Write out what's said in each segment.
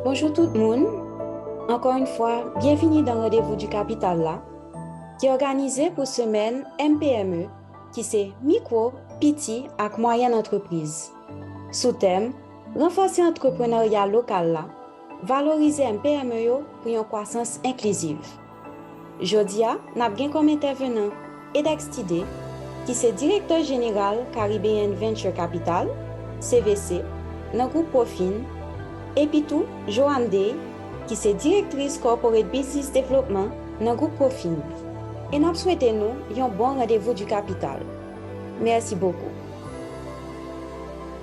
Bonjour tout le monde. Encore une fois, bienvenue dans le Rendez-vous du Capital là, qui est organisé pour semaine MPME, qui c'est micro, petit et moyenne entreprise. Sous thème, renforcer l'entrepreneuriat local là, valoriser MPME yo pour une croissance inclusive. Jodia, n'a bien comme intervenant Edex Tide, qui c'est directeur général Caribbean Venture Capital, CVC, dans le groupe Profin, et puis tout, Joanne Day, qui est directrice corporate business development dans le groupe Profin. Et nous souhaitons un bon rendez-vous du capital. Merci beaucoup.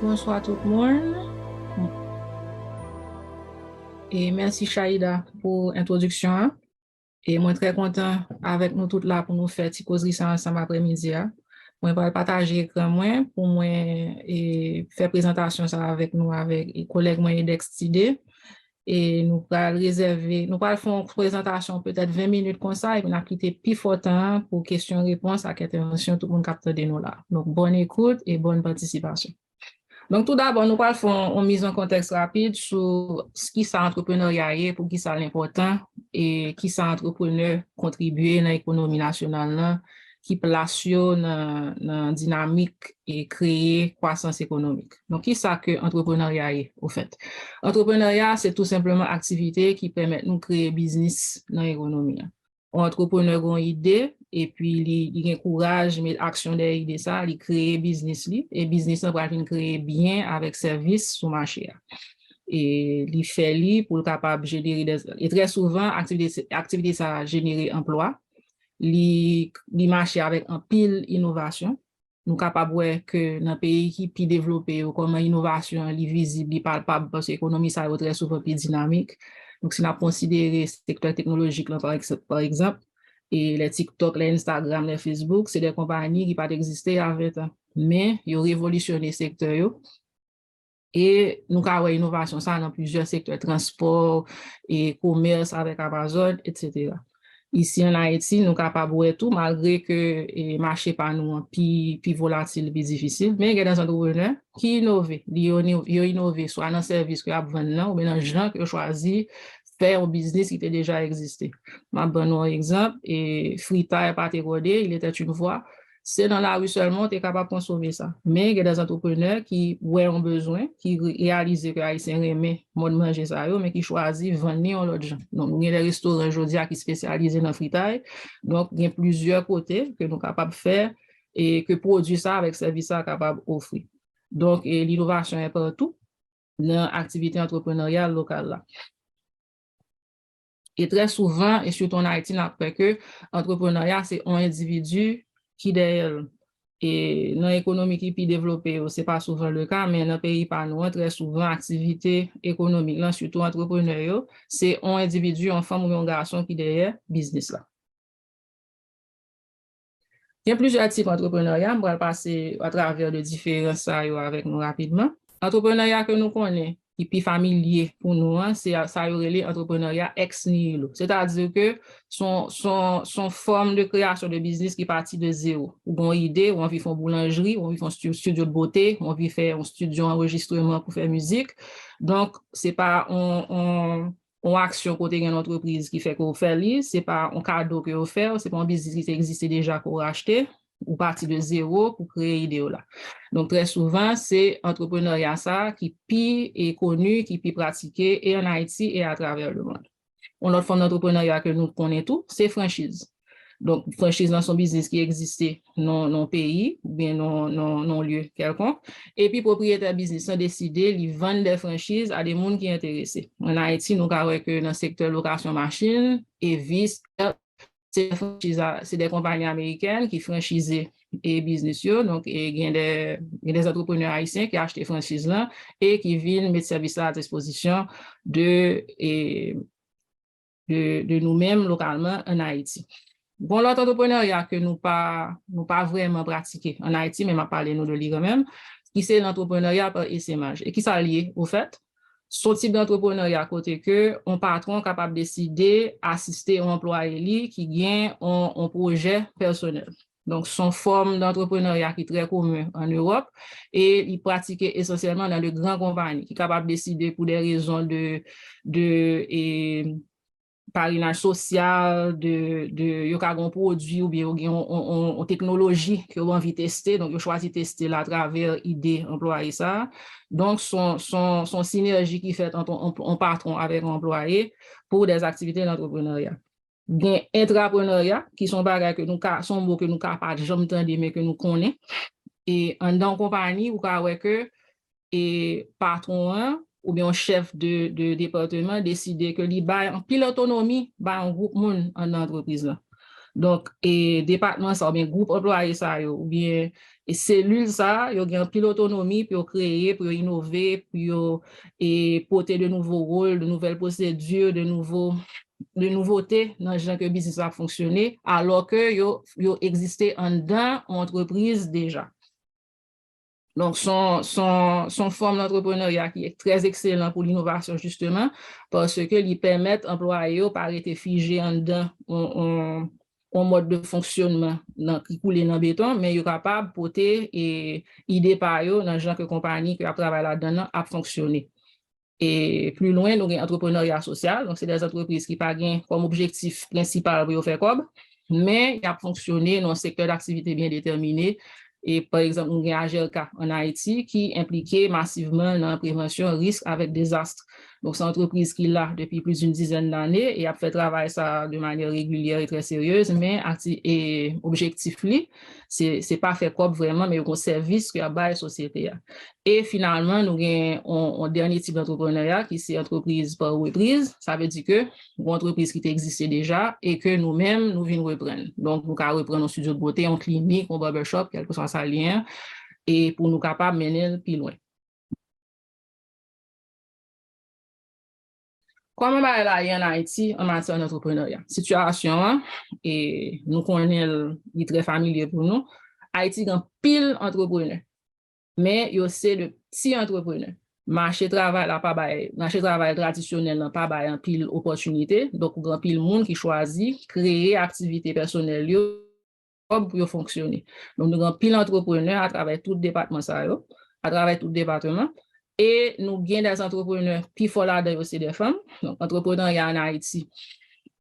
Bonsoir tout le monde. Et merci Shaïda pour l'introduction. Et moi très content avec nous toutes là pour nous faire cette causerie ça ensemble après-midi. Moi vais partager écran moi pour moi et faire présentation ça avec nous avec les collègues moi Edex Tide. Et nous allons réserver, nous allons faire une présentation peut-être 20 minutes comme ça et nous allons quitter plus fort temps pour questions-réponses à intervention tout le monde capte de nous là. Donc bonne écoute et bonne participation. Donc, tout d'abord, nous allons faire une mise en contexte rapide sur ce qui est l'entrepreneuriat, pour qui c'est l'important et qui c'est l'entrepreneur contribuer à l'économie nationale, qui place dans la dynamique et créer croissance économique. Donc, qui c'est que l'entrepreneuriat au fait? L'entrepreneuriat, c'est tout simplement activité qui permet de nous créer business dans l'économie. Entrepreneur a une idée et puis il encourage mais action derrière l'idée ça, il crée business li et business va créer bien avec service sur marché. Et il fait li pour capable générer et très souvent activité ça générer emploi, il marche avec un pile innovation. Nous capable ouais que dans pays qui plus développé comme innovation li visible, li palpable parce que l'économie ça est très souvent plus dynamique. Donc, si on a considéré le secteur technologique, là, par exemple, et les TikTok, les Instagram, les Facebook, c'est des compagnies qui pas existé avant, mais ils ont révolutionné le secteur. Et nous avons innovation ça dans plusieurs secteurs, transport et commerce avec Amazon, etc. Ici en Haïti, nous sommes capables de tout, malgré que le marché pas nous plus volatile, plus difficile. Mais il y a des entrepreneurs qui innovent. Ils ont innové soit dans le service que vous vendez ou bien dans le gens qui ont choisi faire un business qui était déjà existé. Je vais donner un exemple. Et Frita et Pâté Rodé, il était une fois. C'est dans la rue seulement tu es capable de consommer ça. Mais il y a des entrepreneurs qui ont besoin, qui réalisent que Haïtien aimé mode manger ça, mais qui choisissent de vendre à l'autre gens. Donc, il y a des restaurants aujourd'hui qui sont spécialisés dans le fritaille. Donc, il y a plusieurs côtés que nous sommes capables de faire et que produire ça avec service ça capable d'offrir. Donc, l'innovation est partout dans l'activité entrepreneuriale locale là. Et très souvent, et surtout en Haïti, après que l'entrepreneuriat, c'est un individu qui derrière. Et dans l'économie qui est plus développée, ce n'est pas souvent le cas, mais dans le pays par nous, très souvent, activité économique, là, surtout entrepreneuriat, c'est un individu, une femme ou un garçon qui derrière business là. Il y a plusieurs types d'entrepreneuriat, on va passer à travers les différences avec nous rapidement. L'entrepreneuriat que nous connaissons, qui est plus familier pour nous, c'est ça l'entrepreneuriat ex nihilo. C'est-à-dire que son forme de création de business qui partit de zéro. Ou une idée, ou on veut faire une boulangerie, ou on veut faire un studio de beauté, on veut faire un studio d'enregistrement pour faire musique. Donc, c'est pas une action côté une entreprise qui fait qu'on fait li, c'est pas un cadeau que vous fait, c'est pas un business qui existe déjà qu'on racheter ou partir de zéro pour créer l'idée là. Donc très souvent c'est entrepreneuriat ça qui est connu, qui est pratiqué et en Haïti et à travers le monde. Une autre forme d'entrepreneuriat que nous connaissons tous, c'est franchise. Donc, franchise dans son business qui existait dans le pays ou bien dans lieu quelconque. Et puis, propriétaire business a décidé de vendre des franchises à des gens qui sont intéressés. En Haïti, nous avons que dans le secteur location machine et vice, c'est des compagnies américaines qui franchisent et business. Donc, il y a des entrepreneurs haïtiens qui achètent des franchises là et qui viennent mettre service à disposition de nous-mêmes localement en Haïti. Bon, l'autre entrepreneuriat que nous pas vraiment pratiqué en Haïti, mais m'a parlé nous de lui quand même, qui c'est l'entrepreneuriat par essaimage et qui s'allie au fait. Son type d'entrepreneuriat côté que un patron capable de décider assister un employé qui gagne un projet personnel. Donc, son forme d'entrepreneuriat qui est très commun en Europe et il pratiquait essentiellement dans les grandes compagnies qui sont capables de décider pour des raisons de parrainage social, de un produit ou bien une technologie que vous envie de tester. Donc, vous choisi de tester là à travers idée employé ça. Donc, son synergie qui fait entre un patron avec un employé pour des activités d'entrepreneuriat. Bien, intrapreneuriat, qui sont bagages que nous, sont mots que nous capables de jamais entendre, mais que nous connaissons. Et en dans compagnie, vous savez que et patron ou bien un chef de département décider que il bail en pile autonomie ba un groupe monde en entreprise là. Donc et département ça ou bien groupe employé ça ou bien et cellule ça yo gen pile autonomie pour créer pour innover pour et porter de nouveaux rôles, de nouvelles procédures, de nouveautés dans le genre que business a fonctionné alors que yo existé en dans entreprise déjà. Donc, son forme d'entrepreneuriat qui est très excellent pour l'innovation, justement, parce que lui permet aux employés de pas être figés en dedans un mode de fonctionnement qui coule dans le béton, mais ils sont capables de porter et idées par eux dans le genre de compagnie qui a travaillé là-dedans à fonctionner. Et plus loin, nous avons l'entrepreneuriat social. Donc, c'est des entreprises qui n'ont pas comme objectif principal pour faire comme, mais ils ont fonctionné dans un secteur d'activité bien déterminé. Et par exemple, nous avons AGLK en Haïti qui impliquait massivement dans la prévention risque avec désastre. Donc, c'est une entreprise qui l'a depuis plus d'une dizaine d'années et a fait travailler ça de manière régulière et très sérieuse, mais objectif, c'est pas faire comme vraiment, mais un service que a la société. Et finalement, nous avons un dernier type d'entrepreneuriat qui c'est entreprise par reprise. Ça veut dire que une entreprise qui existait déjà et que nous-mêmes, nous venons reprendre. Donc, nous allons reprendre un studio de beauté, une clinique, un barbershop, quel que soit ça lien, et pour nous capables de mener plus loin. Comment va là en Haïti en matière d'entrepreneuriat? Situation, et nous connaissons, il est très familier pour nous. Haïti a un pile entrepreneur, mais il y a aussi de petits entrepreneurs. Marché travail traditionnel n'a pas en pile opportunité, donc il y a pile monde qui choisit créer activité personnelle pour fonctionner. Donc nous avons pile entrepreneurs à travers tout département à travers tout département. Et nous avons des entrepreneurs qui font là aussi des femmes. Donc, entrepreneuriat en Haïti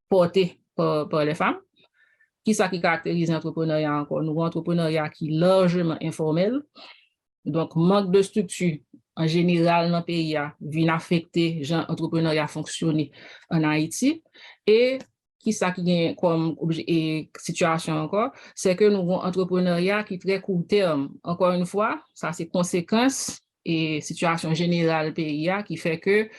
porté par les femmes. Qui ça qui caractérise l'entrepreneuriat encore? Nous avons un entrepreneuriat qui est largement informel. Donc, manque de structure en général dans le pays vient affecter l'entrepreneuriat fonctionner en Haïti. Et qui ça qui est comme situation encore, c'est que nous avons un entrepreneuriat qui est très court terme. Encore une fois, ça c'est conséquence et situation générale pays qui fait que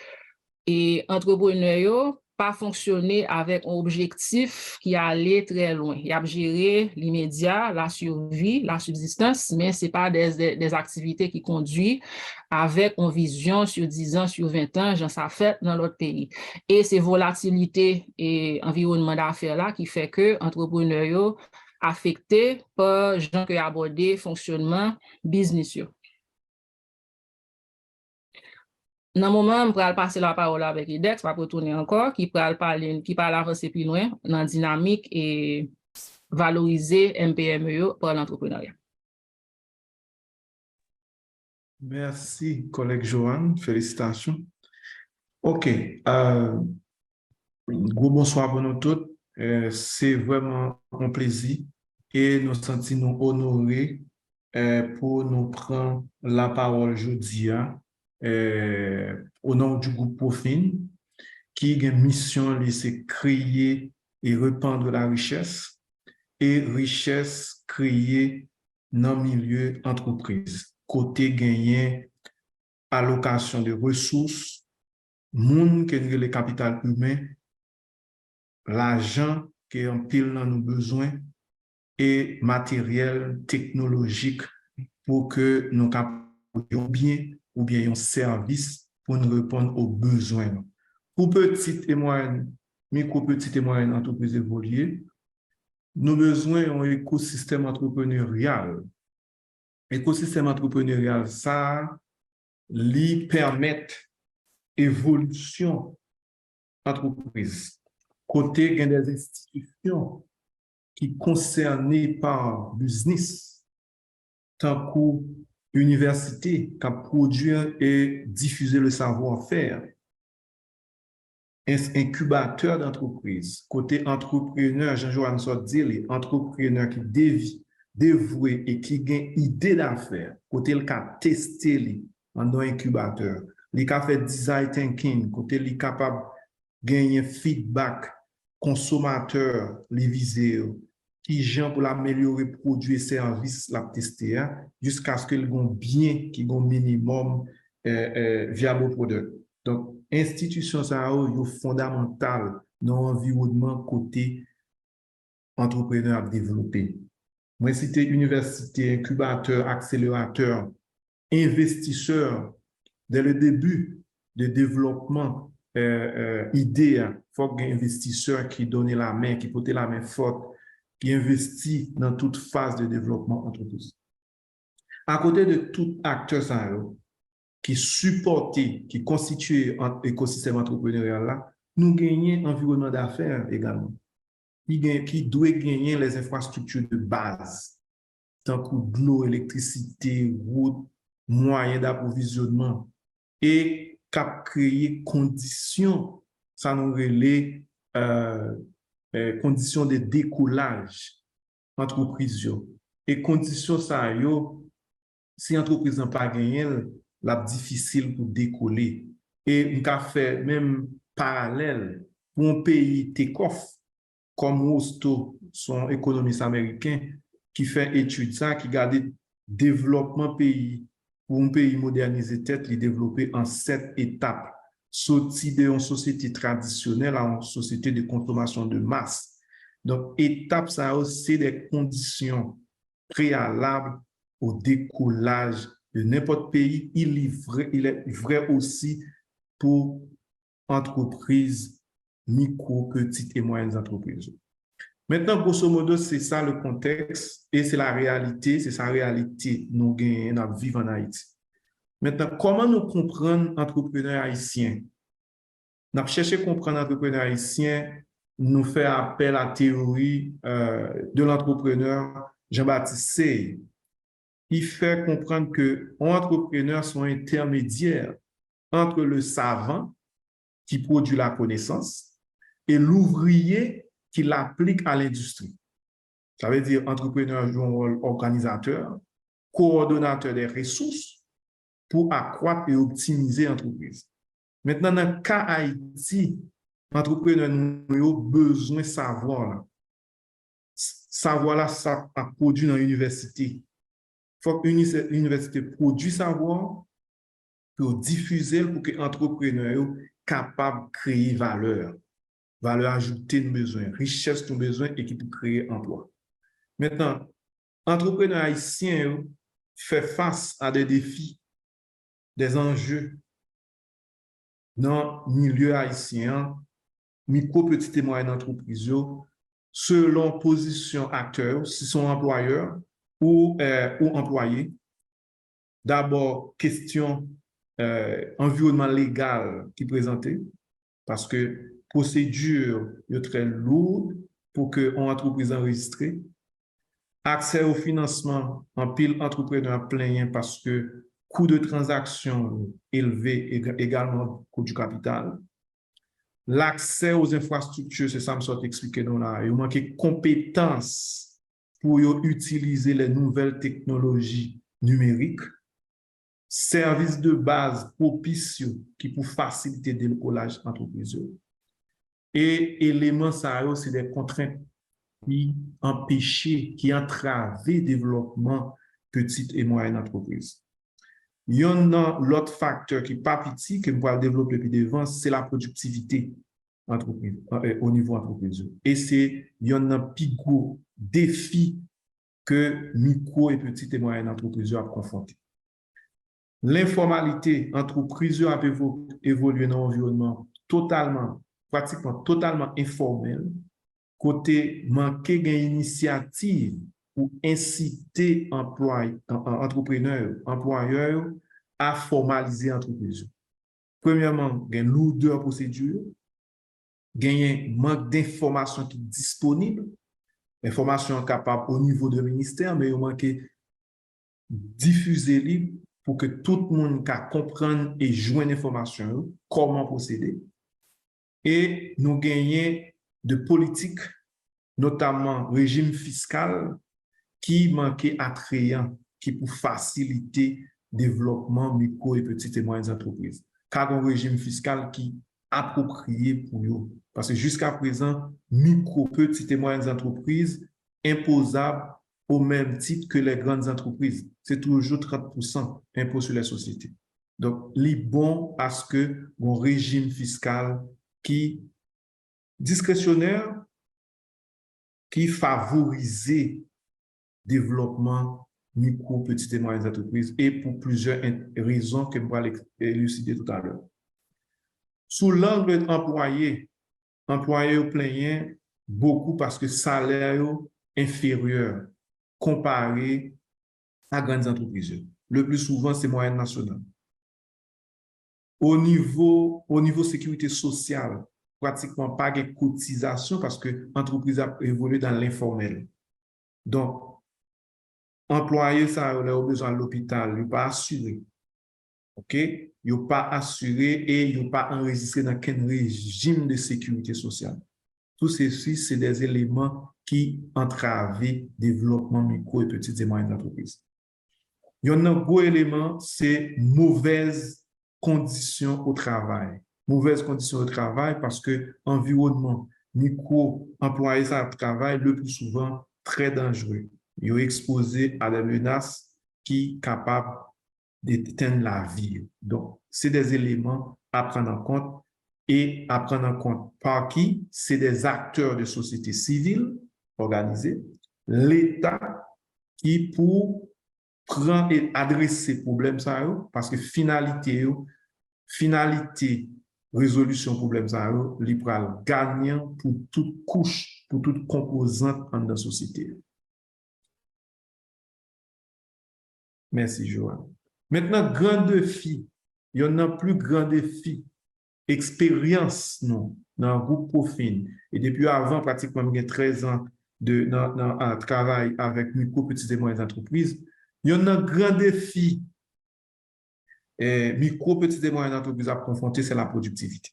et entrepreneurs pas fonctionner avec un objectif qui allait très loin. Il a géré l'immédiat, la survie, la subsistance, mais c'est pas des activités qui conduisent avec une vision sur 10 ans, sur 20 ans, j'en ça fait dans l'autre pays. Et c'est volatilité et environnement d'affaires là qui fait que entrepreneurs affectés par gens qui abordé fonctionnement business. Dans le moment, je vais passer la parole avec IDEX, va retourner encore, qui parle avancer plus loin dans la dynamique et valoriser MPME pour l'entrepreneuriat. Merci, collègue Joanne. Félicitations. OK. Gros bonsoir pour nous tous. C'est vraiment un plaisir et nous sentons honorés pour nous prendre la parole aujourd'hui au nom du groupe Profin qui a une mission, c'est créer et répandre la richesse et richesse créée dans le milieu entreprise. Côté gagner allocation de ressources, monde qui est le capital humain, l'argent qui est en pile dans nos besoins et matériel technologique pour que nous captions bien ou bien un service pour nous répondre aux besoins. Pour petites et moyennes, micro-petites et moyennes entreprises évoluées, nous avons besoin d'un écosystème entrepreneurial. L'écosystème entrepreneurial, ça lui permet évolution entreprise. Côté, il y a des institutions qui concernés par business, tant que université qui produit et diffuser le savoir-faire, incubateur d'entreprise, côté entrepreneur, Jean-Joël Sot dit, les entrepreneurs qui dévoués et qui gagnent idée d'affaires, côté le cas testé en incubateur, les cas fait design thinking, côté les capable gagner feedback consommateur, les visés, qui gens pour l'améliorer produits et services la tester jusqu'à ce qu'ils ont bien, qu'ils ont minimum viable product. Donc, institution ça est fondamentale dans l'environnement côté entrepreneur à développer. Moi, c'était université, incubateur, accélérateur, investisseur dès le début de développement idée, il faut qu'il y ait un investisseur qui donne la main, qui porte la main forte, qui investit dans toute phase de développement entreprise. À côté de tout acteur ça, qui supportait, qui constituait un écosystème entrepreneurial là, nous gagnons un environnement d'affaires également, qui doit gagner les infrastructures de base, tant que de l'eau, électricité, route, moyens d'approvisionnement, et cap créer conditions, ça nous relève conditions de décollage entreprise. Et conditions ça, si l'entreprise n'a pas gagné, c'est difficile pour décoller. Et on a fait même parallèle pour un pays take-off comme Hosto, son économiste américain, qui fait étude ça, qui garde développement pays, pour un pays modernisé tête, il développé en 7 étapes. Sorti d'une société traditionnelle à une société de consommation de masse. Donc, étape, ça c'est des conditions préalables au décollage de n'importe pays. Il est vrai aussi pour entreprises, micro, petites et moyennes entreprises. Maintenant, grosso modo, c'est ça le contexte et c'est la réalité, c'est sa réalité nous vivons en Haïti. Maintenant, comment nous comprendre entrepreneurs haïtiens? Nous cherchons à comprendre entrepreneurs haïtiens, nous fait appel à la théorie de l'entrepreneur Jean-Baptiste Say. Il fait comprendre que entrepreneurs sont intermédiaires entre le savant qui produit la connaissance et l'ouvrier qui l'applique à l'industrie. Ça veut dire entrepreneur joue un rôle organisateur, coordonnateur des ressources pour accroître et optimiser l'entreprise. Maintenant, dans le cas Haïti, l'entrepreneur a besoin de savoir. Savoir là, ça a produit dans l'université. Il faut que l'université produise savoir pour diffuser pour que l'entrepreneur soit capable de créer valeur ajoutée de besoin, richesse de besoin et qui peut créer emploi. Maintenant, l'entrepreneur haïtien fait face à des défis, des enjeux dans le milieu haïtien, micro, petite et moyenne entreprise, selon position acteur, si sont employeurs ou employés. D'abord, question environnement légal qui est présenté, parce que procédure est très lourde pour que une entreprise enregistrée. Accès au financement, en pile entrepreneur plein parce que coût de transaction élevé également coût du capital. L'accès aux infrastructures, c'est ça me soit expliqué dans là. Il manque de compétences pour utiliser les nouvelles technologies numériques. Services de base propices qui pour faciliter le décollage entreprise. Et éléments ça c'est des contraintes qui empêchent, qui entravent le développement petites et moyennes entreprises. Il y a l'autre facteur qui n'est pas petit, que nous allons développer plus devant, c'est la productivité entreprise, au niveau entreprise. Et il y a un plus gros défi que micro et petites et moyennes entreprises ont confronté. L'informalité entreprise a évolué dans un environnement pratiquement totalement informel, côté manquer d'initiative pour inciter entrepreneurs, employeurs à formaliser l'entreprise. Premièrement, il y a une lourdeur procédure, il y a un manque d'informations qui est disponible, information capable au niveau du ministère, mais il manque diffuser pour que tout le monde comprenne et joindre l'information, comment procéder. Et nous gagnons de politiques, notamment régime fiscal, qui manquait attrayant, qui pour faciliter le développement micro et petites et moyennes entreprises. Car un régime fiscal qui approprié pour eux. Parce que jusqu'à présent, micro, petites et moyennes entreprises imposables au même titre que les grandes entreprises. C'est toujours 30% impôt sur les sociétés. Donc, il est bon à ce que un régime fiscal qui discrétionnaire, qui favorisait le développement micro, petites et moyennes entreprises et pour plusieurs raisons que je vais élucider tout à l'heure. Sous l'angle employé au plein beaucoup parce que salaire inférieur comparé à grandes entreprises. Le plus souvent, c'est moyenne nationale. Au niveau sécurité sociale, pratiquement pas de cotisation parce que l'entreprise a évolué dans l'informel. Donc, employé, ça a besoin de l'hôpital, il n'est pas assuré. OK? Il n'est pas assuré et il n'est pas enregistré dans quel régime de sécurité sociale. Tout ceci, c'est des éléments qui entravent le développement micro et petites et moyennes entreprises. Il y a un gros élément, c'est mauvaises conditions au travail. Mauvaises conditions au travail parce que l'environnement micro-employé ça travail le plus souvent très dangereux. Ils sont exposés à des menaces qui sont capables d'éteindre la vie. Donc, c'est des éléments à prendre en compte et à prendre en compte par qui? C'est des acteurs de société civile organisée, l'État qui pour prendre et adresser ces problèmes ça parce que finalité résolution problème ça libéral gagnant pour toute couche, pour toute composante dans la société. Merci Joanne. Maintenant, grand défi, il y en a plus grand défi, expérience non, dans le groupe Profin. Et depuis avant, pratiquement 13 ans de travail avec micro, petites et moyennes entreprises, il y en a un grand défi micro, petites et moyennes entreprises à confronter, c'est la productivité.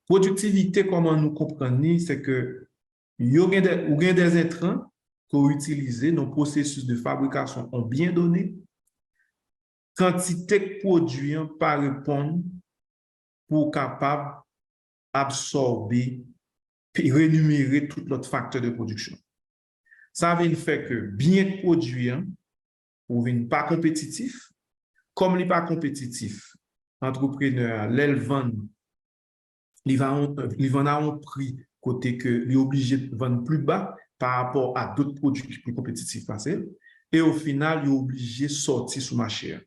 Productivité, comment nous comprenons, c'est que il y a des intrants qu'on utilise, nos processus de fabrication ont bien donné, quantité de produits par répondre pour capable absorber et rémunérer tout l'autre facteur de production. Ça veut dire que bien produire ou pas compétitif, comme il n'est pas compétitif, l'entrepreneur, l'élevant, il va à un prix côté que il est obligé de vendre plus bas par rapport à d'autres produits plus compétitifs passés, et au final, il est obligé de sortir sur le marché.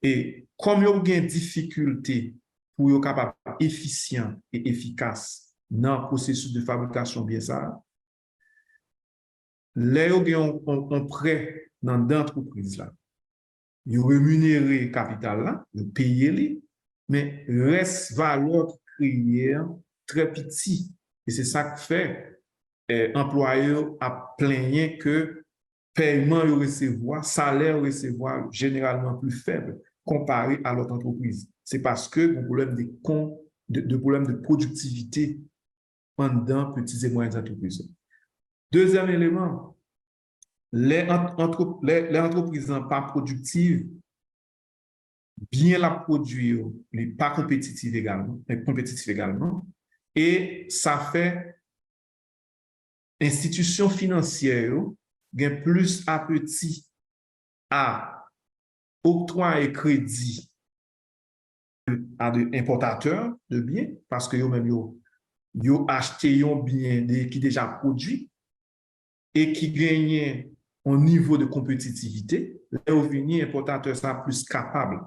Et comme il y a une difficulté pour être capable efficient et efficace dans le processus de fabrication bien ça, les on prêt dans l'entreprise là, ils rémunérent le capital là, ils payent mais reste valeur créée très petit. Et c'est ça qui fait employeur à plaigner que paiement recevoir, salaire recevoir généralement plus faible comparé à l'autre entreprise. C'est parce que le problème de problème de productivité pendant petites et moyennes entreprises. Deuxième élément, les entreprises pas productives, bien la produire, mais pas compétitives également, et ça fait institutions financières gain plus appétit à octroyer crédit à des importateurs de biens parce que yo acheté un bien qui déjà produit et qui gagne un niveau de compétitivité, les revenus importateurs sont plus capables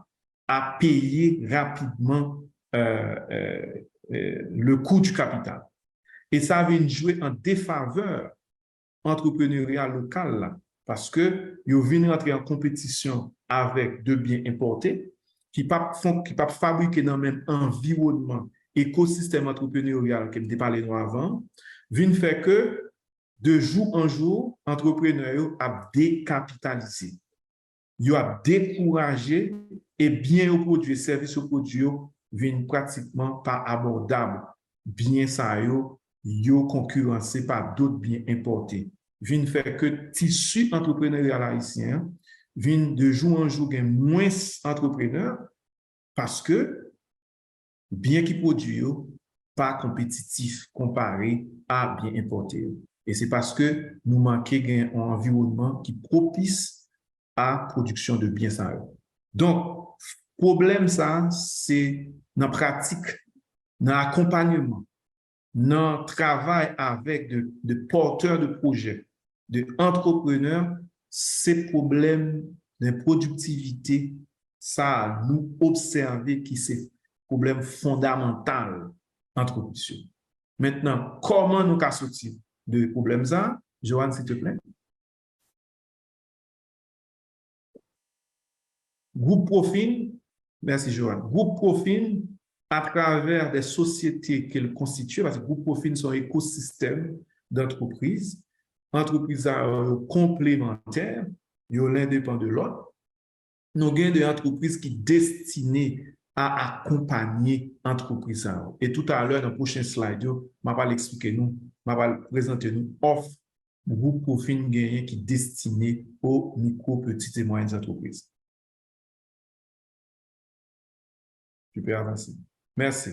à payer rapidement le coût du capital. Et ça vient jouer en défaveur entrepreneurial local là, parce que ils viennent rentrer en compétition avec de biens importés qui ne fabriquer dans le même environnement, écosystème entrepreneurial que je parlé avant, viennent faire que de jour en jour, entrepreneurs a décapitalisé. Ils ont découragé et bien au produit, service au produit, viennent pratiquement pas abordables. Bien ça, yo concurrencé par d'autres biens importés. Viennent faire que tissu entrepreneurial haïtien, viennent de jour en jour gain moins entrepreneurs parce que bien qui produit pas compétitif comparé à bien importé. Et c'est parce que nous manquons un environnement qui propice à production de biens ça. Donc, problème ça, c'est dans la pratique, dans l'accompagnement, dans le travail avec de porteurs de projets, de entrepreneurs, ces problèmes de productivité, ça, nous observer qui c'est problème fondamental entreprise. Maintenant, comment nous sortir de problème ça? Joanne, s'il te plaît. Groupe Profil, merci Joanne. Groupe Profil, à travers des sociétés qu'elle constitue, parce que Groupe Profil sont un écosystème d'entreprises, entreprises complémentaires, l'un dépend de l'autre. Nous avons des entreprises qui sont destinées à accompagner l'entreprise. Et tout à l'heure, dans le prochain slide, je vais l'expliquer nous, je vais présenter nous offre Groupe Profil qui est destiné aux micro, petites et moyennes entreprises. Super avancé. Merci.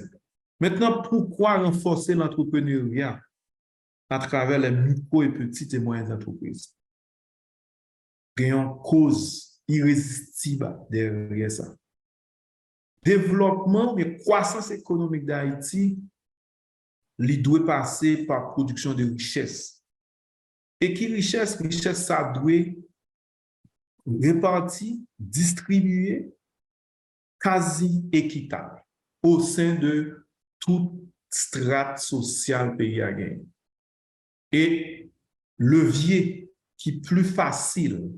Maintenant, pourquoi renforcer l'entrepreneuriat à travers les micro et petites et moyennes entreprises? Il y a une cause irrésistible derrière ça. Développement et croissance économique d'Haïti, il doit passer par production de richesse. Et qui richesse? Richesse, ça doit répartir, distribuer quasi équitable au sein de toute strate sociale pays à gagner. Et levier qui est plus facile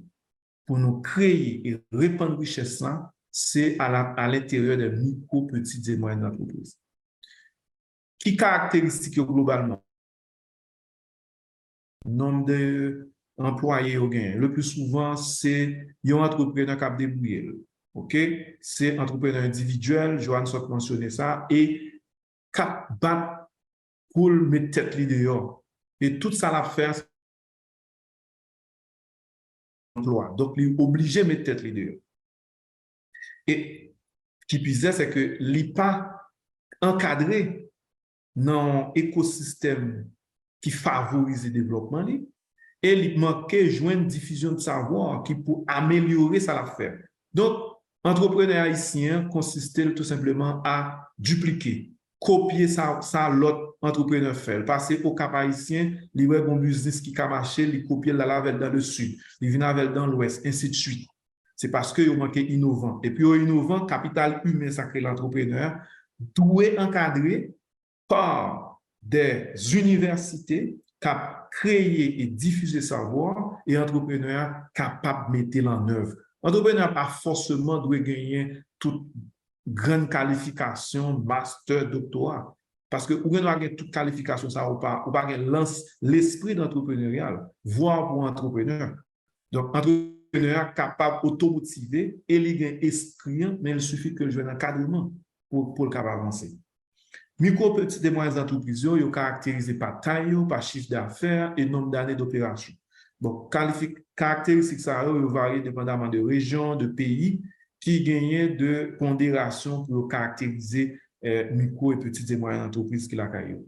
pour nous créer et répandre richesse, c'est à l'intérieur des micro, petites et moyennes entreprises. Qui caractéristique globalement? Nombre d'employés au gain. Le plus souvent, c'est un entrepreneur qui a débrouillé. OK? C'est entrepreneur individuel, Joanne soit mentionné ça, et cap bat pour mettre tête dehors. Et tout ça l'a fait emploi. Donc, il est obligé de mettre tête dehors. Et ce qui plus est, c'est que il n'est pas encadré dans l'écosystème qui favorise le développement, et il manquait joindre diffusion de savoir qui pour améliorer ça l'affaire. Donc, entrepreneur haïtien consistait tout simplement à dupliquer, copier ça l'autre entrepreneur fait. Passer au cap haïtien, il y a un business qui a marché, il copie la lavel dans le sud, il vient avec dans l'ouest, ainsi de suite. C'est parce qu'il manquait innovant. Et puis, innovant, capital humain, ça crée l'entrepreneur, doit encadrer par des universités qui ont créé et diffusé savoir et entrepreneurs capables de mettre en œuvre. Entrepreneur pas forcément doit gagner toute grande qualification, master, doctorat. Parce que vous avez toute qualification, ça ou pas l'esprit d'entrepreneurial, voire pour entrepreneur. Donc, entrepreneur capable d'automotiver et il a un esprit, mais il suffit que je joue un encadrement pour le capable avancer. Micro, petites et moyennes entreprises, ils sont caractérisés par taille, par chiffre d'affaires et nombre d'années d'opération. Bon, caractéristiques, ça varient dépendamment de régions, de pays, qui gagnent de pondération pour caractériser micro et petites et moyennes entreprises qui la caillou.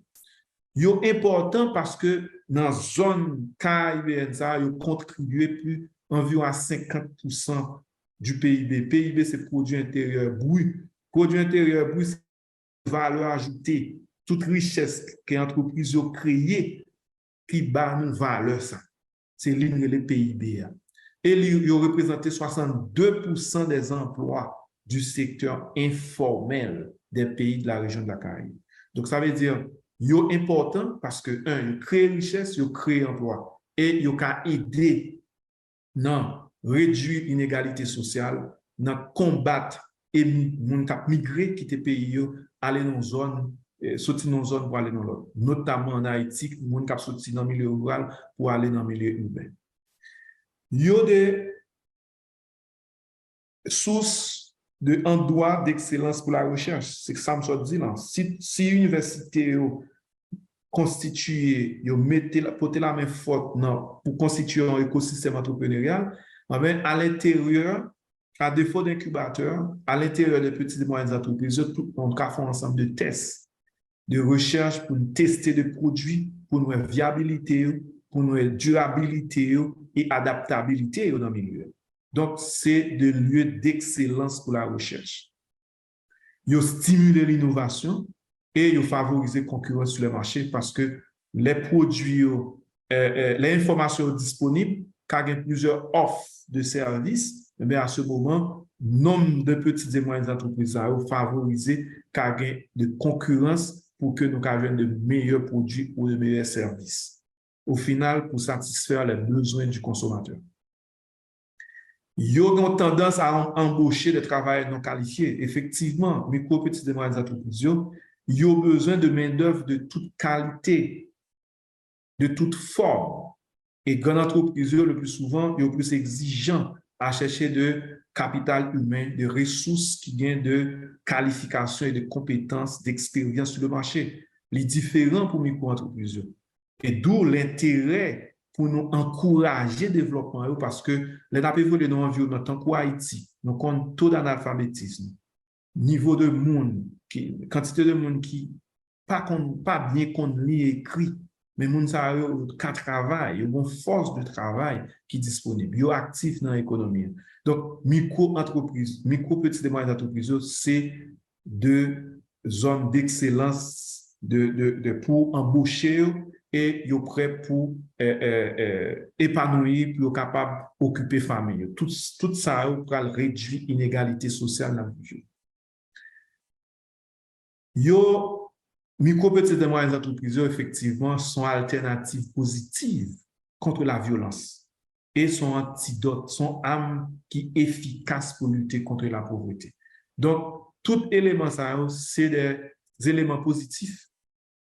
Ils sont importants parce que dans la zone KIBN, ils contribuent plus environ à 50% du PIB. PIB, c'est produit intérieur brut. Produit intérieur brut, c'est valeur ajoutée, toute richesse que l'entreprise a créée qui bat une valeur. C'est le PIB. Et il a représenté 62% des emplois du secteur informel des pays de la région de la Caraïbe. Donc, ça veut dire il est important parce que, il crée richesse, il crée emploi. Et il a aidé à réduire l'inégalité sociale, à combattre et migrer qui était pays aller dans une zone sortir dans une zone pour aller dans l'autre. Notamment en Haïti, les gens qui sorti dans le milieu rural pour aller dans le milieu urbain. Il y a des sources de endroits d'excellence pour la recherche. C'est que ça me dit là. Si l'université constituée, porter la main forte pour constituer un écosystème entrepreneurial, à l'intérieur, à défaut d'incubateurs, à l'intérieur des petites et moyennes entreprises, on va faire un ensemble de tests, de recherche pour tester des produits, pour nous viabilité, pour nous durabilité et adaptabilité dans le milieu. Donc, c'est des lieux d'excellence pour la recherche. Ils stimulent l'innovation et ils favorisent la concurrence sur le marché parce que les produits, les informations disponibles, quand il y a plusieurs offres de services, mais à ce moment, nombre de petites et moyennes entreprises a favorisé quand il y a de concurrence pour que nous ayons de meilleurs produits ou de meilleurs services. Au final, pour satisfaire les besoins du consommateur. Ils ont tendance à embaucher des travailleurs non qualifiés. Effectivement, micro, petites et moyennes entreprises, ils ont besoin de main-d'œuvre de toute qualité, de toute forme. Et grandes entreprises, le plus souvent, ils sont plus exigeants à chercher de capital humain, de ressources qui gagnent de qualification et de compétences, d'expérience sur le marché. Les différents pour micro-entreprises. Et d'où l'intérêt pour nous encourager le développement parce que les nappes évoluent dans l'environnement, tant qu'Haïti, nous avons taux d'analphabétisme, niveau de monde, quantité de monde qui pas bien qu'on lit et écrit, mais monde ça a qu'un travail, une force de travail qui est disponible, ils sont actifs dans l'économie. Donc, micro-entreprises, micro-petites et moyennes entreprises, c'est de zones d'excellence pour embaucher et ils sont prêts pour épanouir, pour être capables d'occuper famille. Tout ça pour réduire l'inégalité sociale dans le vie. Micro, petites et moyennes entreprises, effectivement, sont alternatives positives contre la violence et sont antidotes, sont armes qui sont efficaces pour lutter contre la pauvreté. Donc, tout élément, c'est des éléments positifs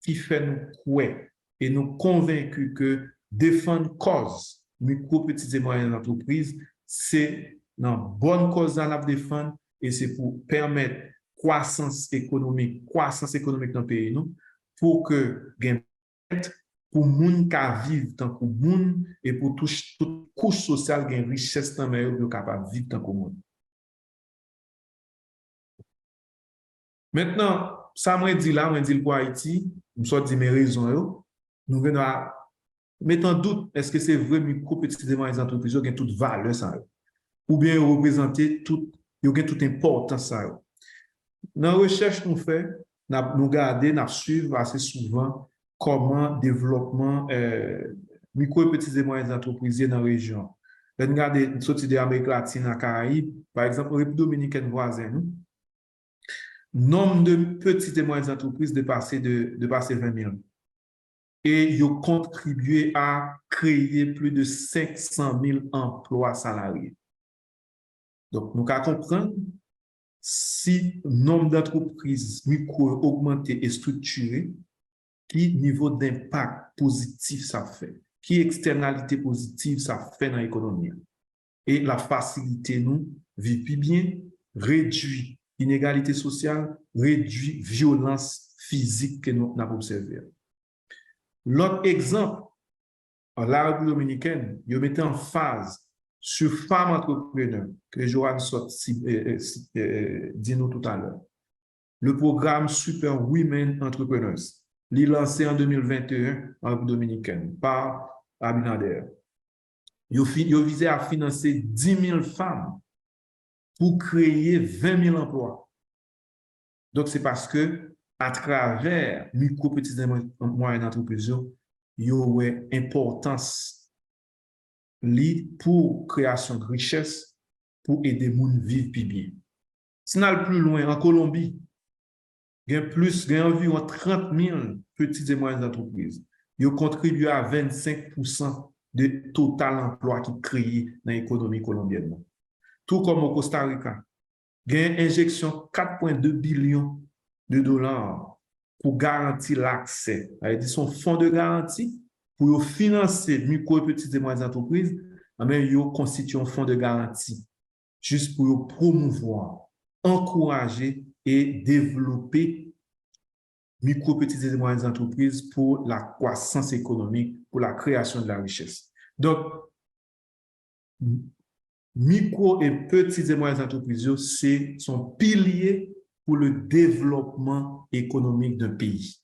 qui font nous croire et nous convaincus que défendre cause micro, petites et moyennes entreprises, c'est une bonne cause à la défendre et c'est pour permettre croissance économique dans le pays, nous, pour que pour moun ka vivre tant que moun et pour toute couche sociale gain richesse dans le pays capable vivre tant que moun. Maintenant, ça me dit là, on dit pour Haïti, je dis mes raisons, nous venons à mettre en doute est-ce que c'est vrai micro petites et moyennes entreprises qui ont toute valeur ça ou bien représenter toute importance ça. Dans la recherche qu'on fait, nous regardons, nous suivons assez souvent comment développement micro et petites et moyennes entreprises dans la région. Nous regardons sorti de l'Amérique latine à Caraïbes, par exemple, République dominicaine voisine, nombre de petites et moyennes entreprises dépassé 20 000. Et ils ont contribué à créer plus de 500 000 emplois salariés. Donc, nous allons comprendre si le nombre d'entreprises micro augmenté et structuré, quel niveau d'impact positif ça fait, quelle externalité positive ça fait dans l'économie. Et la facilité nous vivre plus bien, réduit l'inégalité sociale, réduit violence physique que nous avons observé. L'autre exemple, la République dominicaine, ils mettent en phase sur femmes entrepreneurs, que Joanne dit nous tout à l'heure. Le programme Super Women Entrepreneurs, il est lancé en 2021 en République dominicaine par Abinader. Il visait à financer 10 000 femmes pour créer 20 000 emplois. Donc, c'est parce que à travers micro, petites et moyennes entreprises, il y a une importance pour création de richesse, pour aider les gens à vivre plus bien. Si nous allons plus loin, en Colombie, il y a environ 30 000 petites et moyennes entreprises. Ils ont contribué à 25% de total emploi qui est créé dans l'économie colombienne. Tout comme au Costa Rica, il y a une injection de 4,2 billions de dollars pour garantir l'accès. C'est-à-dire son fonds de garantie pour financer micro, petites et moyennes entreprises, mais ils constituent un fonds de garantie juste pour promouvoir, encourager et développer micro, petites et moyennes entreprises pour la croissance économique, pour la création de la richesse. Donc, micro et petites et moyennes entreprises, sont piliers pour le développement économique d'un pays.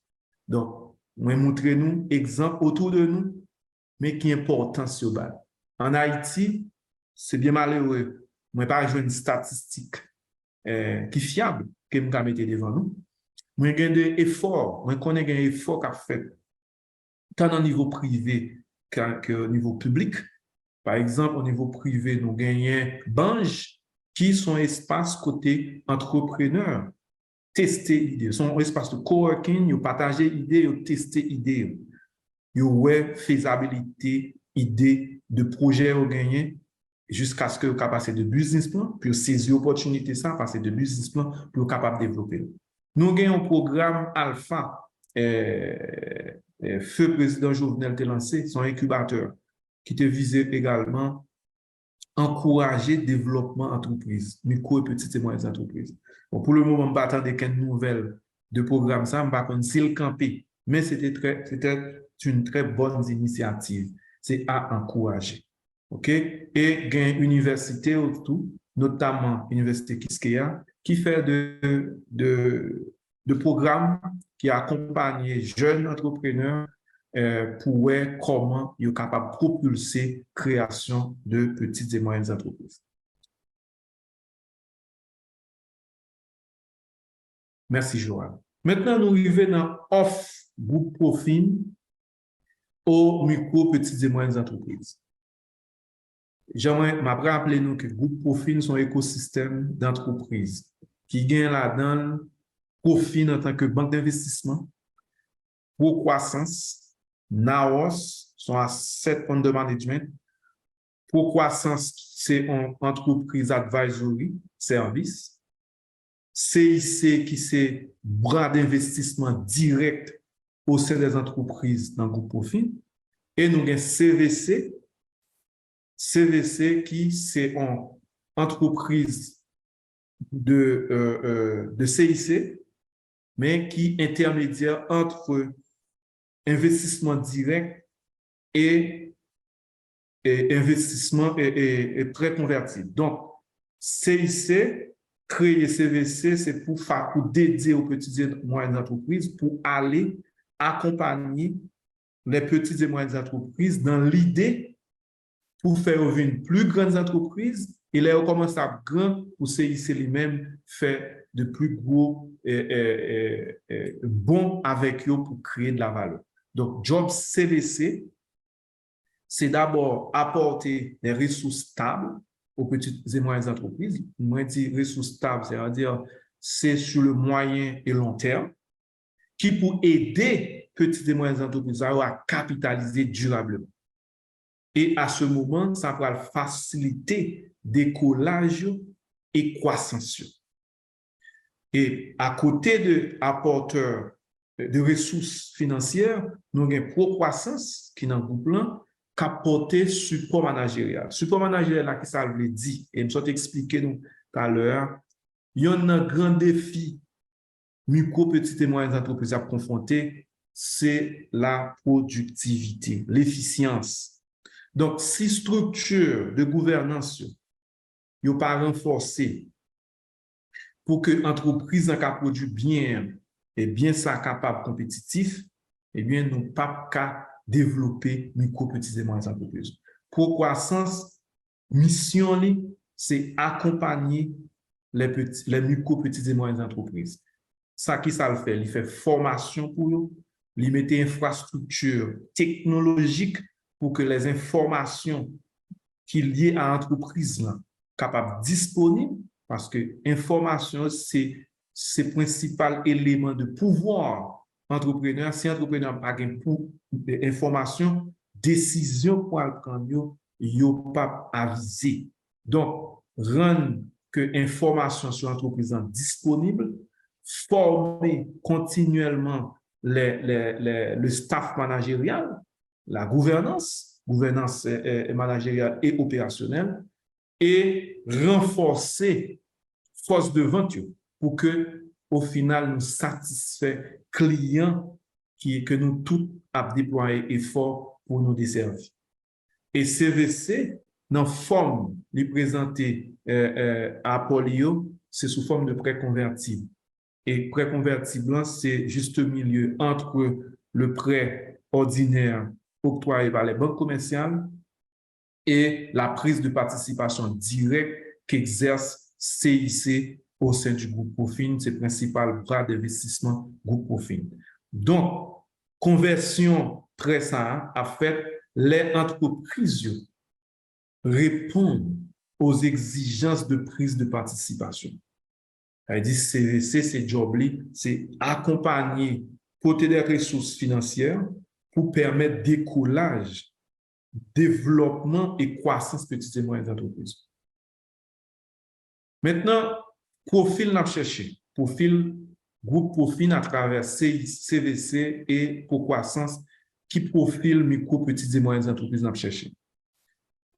Donc, moi, montrez-nous exemple autour de nous, mais qui est important sur bas. En Haïti, c'est bien malheureux. Moi, pas joué une statistique qui est fiable que nous avons mis devant nous. Moi, j'ai des efforts, moi, connais des efforts qu'a fait tant au niveau privé qu'au niveau public. Par exemple, au niveau privé, nous gagnons Banj, qui sont espaces côté entrepreneurs, tester l'idée. Son espace de coworking, ils partager l'idée, ils tester l'idée. Ils ont faisabilité, idée de projet au gagner jusqu'à ce que vous passer de business plan, puis saisir l'opportunité ça, passer de business plan, pour capable de développer. Nous gagnons un programme Alpha, feu président Jovenel te lancé, son incubateur, qui te visait également encourager le développement entreprise, micro et petites et moyennes entreprises. Bon, pour le moment, je n'attends qu'une nouvelle de programme, ça, je ne sais pas si le campé, mais c'était une très bonne initiative. C'est à encourager. OK? Et il y a une université autour, notamment l'Université Quisqueya, qui fait de programmes qui accompagnent jeunes entrepreneurs pour voir comment ils sont capables de propulser la création de petites et moyennes entreprises. Merci, Joël. Maintenant, nous arrivons dans offre groupe profil aux micro, petites et moyennes entreprises. J'aimerais rappeler nous que groupe profil sont un écosystème d'entreprises qui gagnent là-dedans profil en tant que banque d'investissement, pour croissance, NAOS sont à 7 under management. Pour croissance, c'est une entreprise advisory service. CIC qui c'est bras d'investissement direct au sein des entreprises dans le groupe profil. Et nous avons CVC. CVC qui c'est une entreprise de CIC, mais qui est intermédiaire entre investissement direct et investissement et prêt convertible. Donc, CIC, créer CVC, c'est pour dédier aux petites et moyennes entreprises pour aller accompagner les petites et moyennes entreprises dans l'idée pour faire une plus grande entreprise. Et là, on commence à grand pour CIC lui-même faire de plus gros bons avec eux pour créer de la valeur. Donc, job CVC, c'est d'abord apporter des ressources stables aux petites et moyennes entreprises. Moi, je dis ressources stables, c'est-à-dire c'est sur le moyen et long terme, qui pour aider petites et moyennes entreprises à capitaliser durablement. Et à ce moment, ça va faciliter décollage et croissance. Et à côté de apporteurs de ressources financières, nous avons pro-croissance qui est dans le groupe là, qui apporte support managérial. Support managérial, là, qui ça veut dire, et je vais expliquer nous tout à l'heure, il y a un grand défi micro, petites et moyennes entreprises à confronter, c'est la productivité, l'efficience. Donc, si structure de gouvernance n'est pas renforcée pour que l'entreprise ait produit bien et bien ça capable compétitif, eh bien, nous pas qu'à développer micro, petites et moyennes entreprises. Pour croissance, mission, c'est accompagner les micro, petites et moyennes entreprises. Ça qui ça le fait? Il fait formation pour eux, il met infrastructure technologique pour que les informations qui sont liées à l'entreprise soient capables disponibles, parce que l'information, c'est le principal élément de pouvoir entrepreneur. Si l'entrepreneur n'a pas d'information, décision pour le prendre, il n'est pas avisé. Donc, rendre que l'information sur l'entreprise disponible, former continuellement le staff managérial, la gouvernance managériale et opérationnelle, et renforcer force de vente pour que, au final, nous satisfait clients que nous tous avons déployé effort pour nous desservir. Et CVC, dans forme, les présenter à Polio, c'est sous forme de prêt convertible. Et prêt convertible, c'est juste le milieu entre le prêt ordinaire octroyé par les banques commerciales et la prise de participation directe qu'exerce CIC au sein du groupe Profin, c'est le principal bras d'investissement groupe Profin. Donc, conversion très simple a fait les entreprises répondent aux exigences de prise de participation. C'est-à-dire CVC, c'est job, c'est accompagner, porter des ressources financières pour permettre décollage, développement et croissance petites et moyennes entreprises. Maintenant, profil n'a cherché, profil groupe Profin à travers CVC et pour croissance, qui profile micro, petites et moyennes entreprises n'a cherché.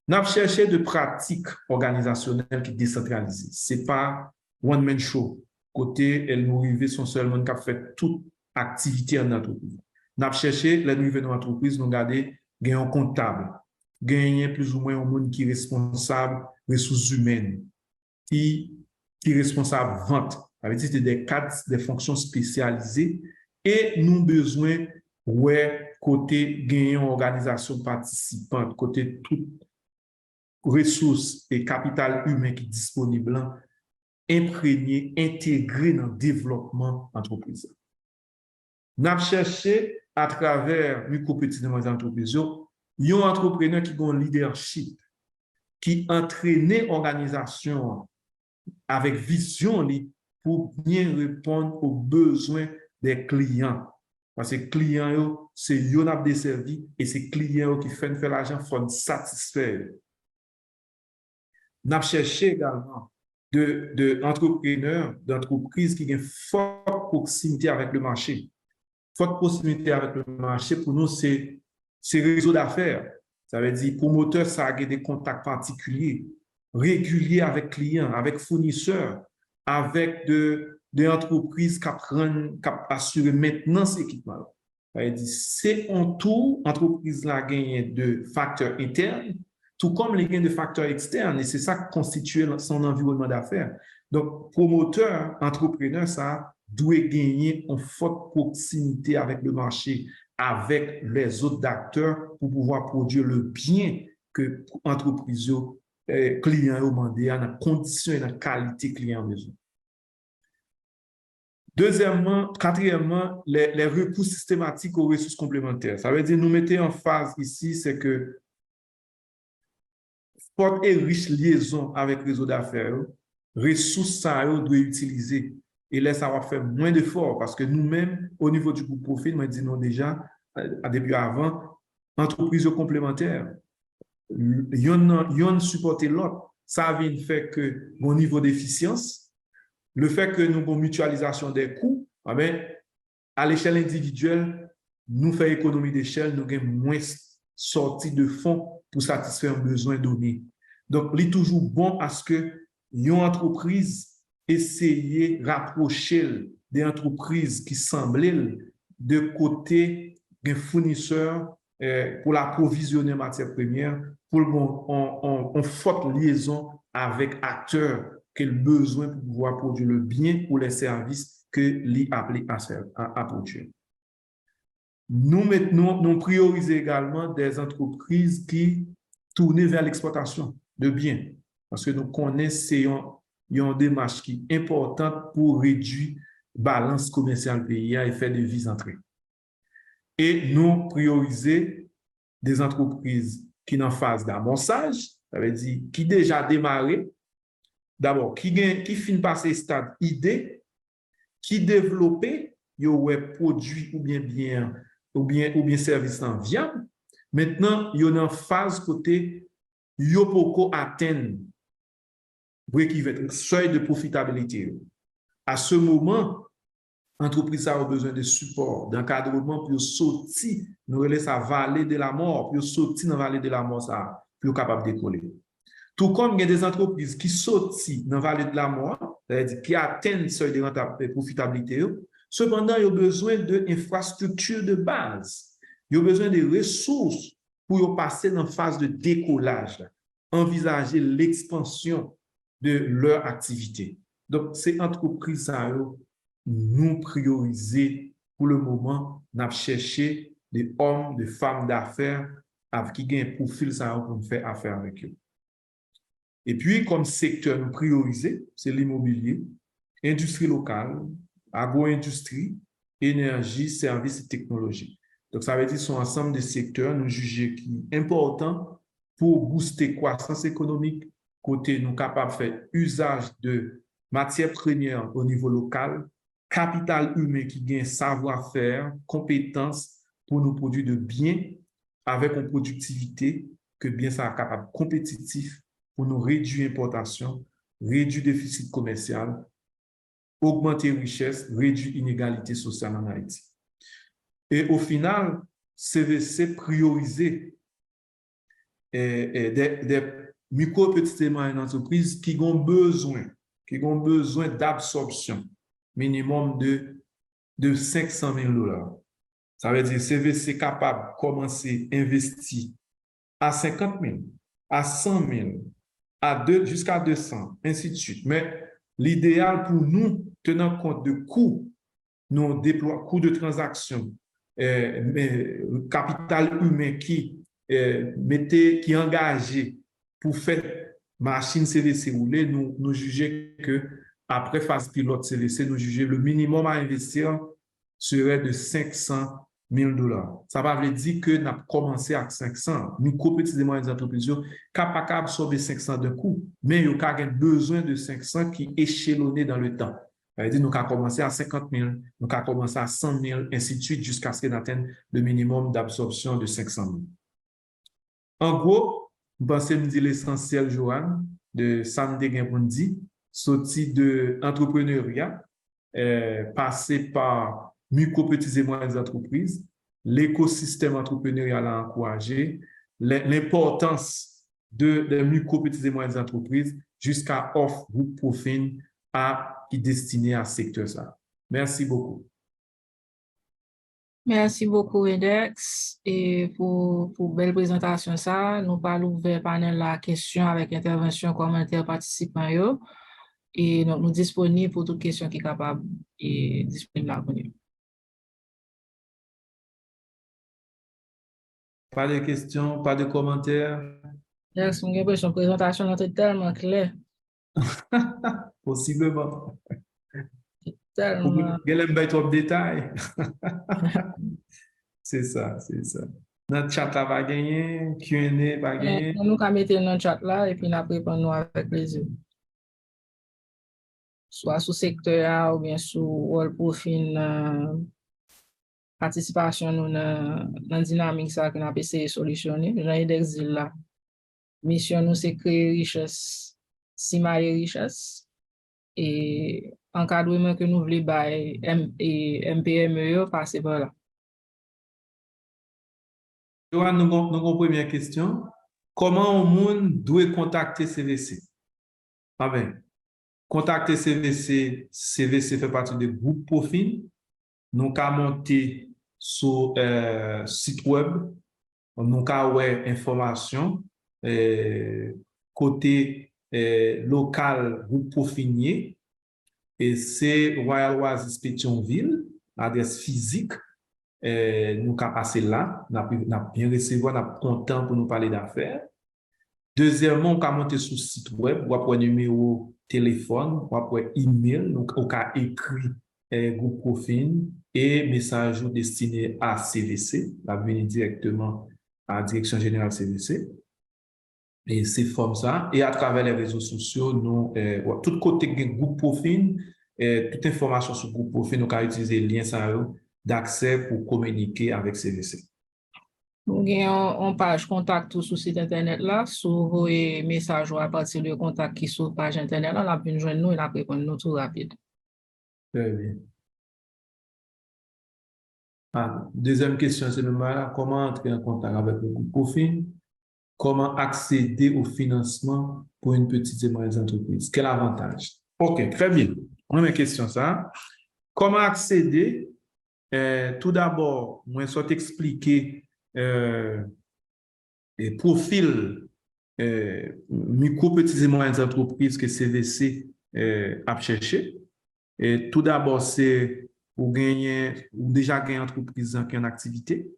N'a cherché de pratiques organisationnelles qui décentralisées. C'est pas one man show. Côté, elles nous arrivent sont seulement qui fait toute activité en entreprise. N'a cherché les nouveaux dans l'entreprise, nous garder un comptable, gagner plus ou moins un monde qui est responsable ressources humaines, qui est responsable vente. Avec des cadres, des fonctions spécialisées et nous besoin côté gagner organisation participante, côté toute ressources et capital humain qui est disponible, imprégné, intégré dans le développement entreprise. Nous avons cherché à travers micro-petites et moyennes entreprises, un entrepreneur qui a un leadership, qui entraîne l'organisation avec vision pour bien répondre aux besoins des clients. Parce que les clients, c'est eux qui ont desservi et c'est les clients qui font l'argent, faut satisfaire. Nous avons cherché également d'entrepreneurs, d'entreprises qui ont une forte proximité avec le marché. Forte proximité avec le marché, pour nous, c'est réseau d'affaires. Ça veut dire promoteur, ça a des contacts particuliers, réguliers avec clients, avec fournisseurs, avec des entreprises qui assurent maintenance équipement. Ça veut dire c'est en tout, entreprise là gagne de facteurs internes, tout comme les gains de facteurs externes, et c'est ça qui constitue son environnement d'affaires. Donc, promoteur, entrepreneur, ça doit gagner en forte proximité avec le marché, avec les autres acteurs pour pouvoir produire le bien que l'entreprise, client au demandé, dans la condition et la qualité client besoin. Deuxièmement, quatrièmement, les recours systématiques aux ressources complémentaires. Ça veut dire, nous mettons en phase ici, c'est que forte et riche liaison avec le réseau d'affaires, ressources ça doit utiliser et laisse avoir fait moins d'efforts parce que nous-mêmes, au niveau du groupe Profin, nous disons déjà, depuis avant, entreprises complémentaires, yon supporter l'autre. Ça vient faire que mon niveau d'efficience, le fait que nous avons une mutualisation des coûts, à l'échelle individuelle, nous faisons économie d'échelle, nous avons moins sorti de fonds pour satisfaire un besoin donné. Donc, il est toujours bon à ce que une entreprise essaye de rapprocher des entreprises qui semblent de côté des fournisseurs pour l'approvisionner en matières premières, pour en forte liaison avec acteurs qui ont besoin pour pouvoir produire le bien ou les services que l'y appelé à produire. Nous priorisons également des entreprises qui tournent vers l'exportation de biens, parce que nous connaissons une démarche qui est importante pour réduire la balance commerciale pays et faire des devises entrées. Et nous priorisons des entreprises qui sont en phase d'amorçage, ça veut dire qui déjà démarré, d'abord qui finit par ces stades idées, qui développent des produits ou bien services en viable. Maintenant, il y a une phase côté, il y a beaucoup atteindre le seuil de profitabilité. À ce moment, Entreprise ça a besoin de support, d'encadrement pour sortir, nous relais ça vallée de la mort, pour sortir dans la vallée de la mort ça, pour capable de décoller. Tout comme il y a des entreprises qui sortent dans la vallée de la mort, c'est-à-dire qui atteignent le seuil de profitabilité, cependant, ils ont besoin d'infrastructures de base. Ils ont besoin de ressources pour passer dans la phase de décollage, envisager l'expansion de leur activité. Donc, ces entreprises, nous prioriser pour le moment, nous avons cherché des hommes, des femmes d'affaires qui ont un profil pour faire affaire avec eux. Et puis, comme secteur priorisé, c'est l'immobilier, industrie locale, agro-industrie, énergie, services et technologie. Donc, ça veut dire que ce sont ensemble de secteurs, nous jugeons qui sont importants pour booster la croissance économique, côté nous capables de faire usage de matières premières au niveau local, capital humain qui gagne savoir-faire, compétences pour nous produire de biens avec une productivité que bien ça est capable compétitif pour nous réduire l'importation, réduire le déficit commercial, augmenter la richesse, réduire l'inégalité sociale en Haïti. Et au final, CVC prioriser des micro, petites et moyennes entreprises qui ont besoin d'absorption minimum de 500 000 $. Ça veut dire CVC est capable de commencer à investir à 50 000, à 100 000, jusqu'à 200, ainsi de suite. Mais l'idéal pour nous, tenant compte de coûts, nos coûts de transaction, capital humain qui est engagé pour faire machine CVC rouler, nous jugeons que après phase pilote CVC, nous jugeons le minimum à investir serait de 500 000 $. Ça va dire que nous avons commencé à 500. Micro, petites et moyennes entreprises, capables d'absorber 500 de coût, mais ils ont besoin de 500 qui est échelonné dans le temps. C'est-à-dire nous avons commencé à 50 000, nous avons commencé à 100 000, ainsi de suite, jusqu'à ce qu'on atteigne le minimum d'absorption de 500 000. En gros, vous pensez me dire l'essentiel, Johan, de Santé Genpondi, sorti de l'entrepreneuriat, passé par micro, petites et moyennes entreprises, l'écosystème entrepreneurial à encourager, l'importance de micro, petites et moyennes entreprises jusqu'à offre groupe profil qui est destiné à ce secteur. Ça. Merci beaucoup. Merci beaucoup, Edex, et pour belle présentation. Ça, nous parlons ouvert panel la question avec intervention, commentaire, participants. Et donc, nous disponibles pour toute question qui est capable et disponible à venir. Pas de questions, pas de commentaires? Yes, j'ai l'impression que la présentation est tellement claire. Possiblement. Tellement. Il y a un trop de détails. C'est ça, c'est ça. Notre chat là va gagner, Q&A va gagner. Nous allons mettre dans le chat là et puis nous répondons avec plaisir. Soit sous secteur ou bien sous World Profil participation nous dans la dynamique ça que nous avons essayé de solutionner. Dans l'index là, mission nous c'est créer richesse, simailler richesse et encadrement que nous voulons bailler MPME passer par là. Johan, nous avons une première question. Comment le monde doit contacter CVC? Ah ben, contacter CVC, CVC fait partie du groupe Profil. Nous avons monté sur site web, nous avons information côté local groupe Profinier et c'est Royal Oasis Pétionville, adresse physique. Nous avons passé là, nous avons bien recevoir, nous avons content pour nous parler d'affaires. Deuxièmement, on a monté sur le site web, on a un numéro téléphone, on a un email, donc on a écrit groupe profil et message destiné à CVC, va venir directement à la direction générale CVC. Et c'est comme ça. Et à travers les réseaux sociaux, nous, tout côté groupe profil, toute information sur le groupe profil, nous avons utilisé le lien d'accès pour communiquer avec CVC. Nous avons une page contact sur le site internet là, sur les messages à partir de contact qui sur la page internet là, on a pu nous joindre nous et on répondre nous tout rapide. Très bien. Deuxième question, c'est même là, comment entrer en contact avec le groupe Profin? Comment accéder au financement pour une petite et moyenne entreprise? Quel avantage? OK, très bien. Première question, ça. Comment accéder? Tout d'abord, moi, je vais t'expliquer les profils micro, petites et moyennes entreprises que CVC a cherché. Et tout d'abord, c'est pour gagner ou déjà gagner entreprise qui est en activité.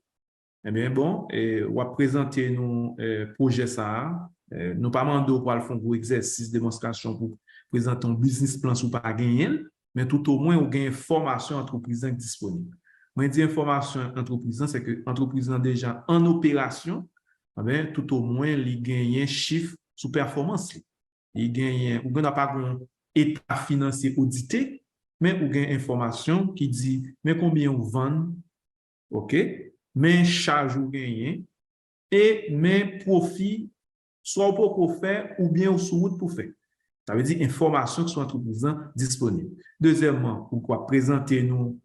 Eh bien, bon, on va présenter nos projets ça. Nous pas mandé pour faire un gros exercice, démonstration pour présenter un business plan ou pas gagner, mais tout au moins, on gagne formation entreprise disponible. Moi, je dis information entreprise, c'est que l'entreprise déjà en opération, eh bien, tout au moins, il gagne un chiffre sous performance. Il gagne, ou n'a pas un état financier audité, mais on gagne information qui dit, mais combien on vend, OK? Mais charge ou gagner et mais profit soit pour faire ou bien au sous pour faire. Ça veut dire information qui sont entreprises disponibles. Deuxièmement, on va présenter nos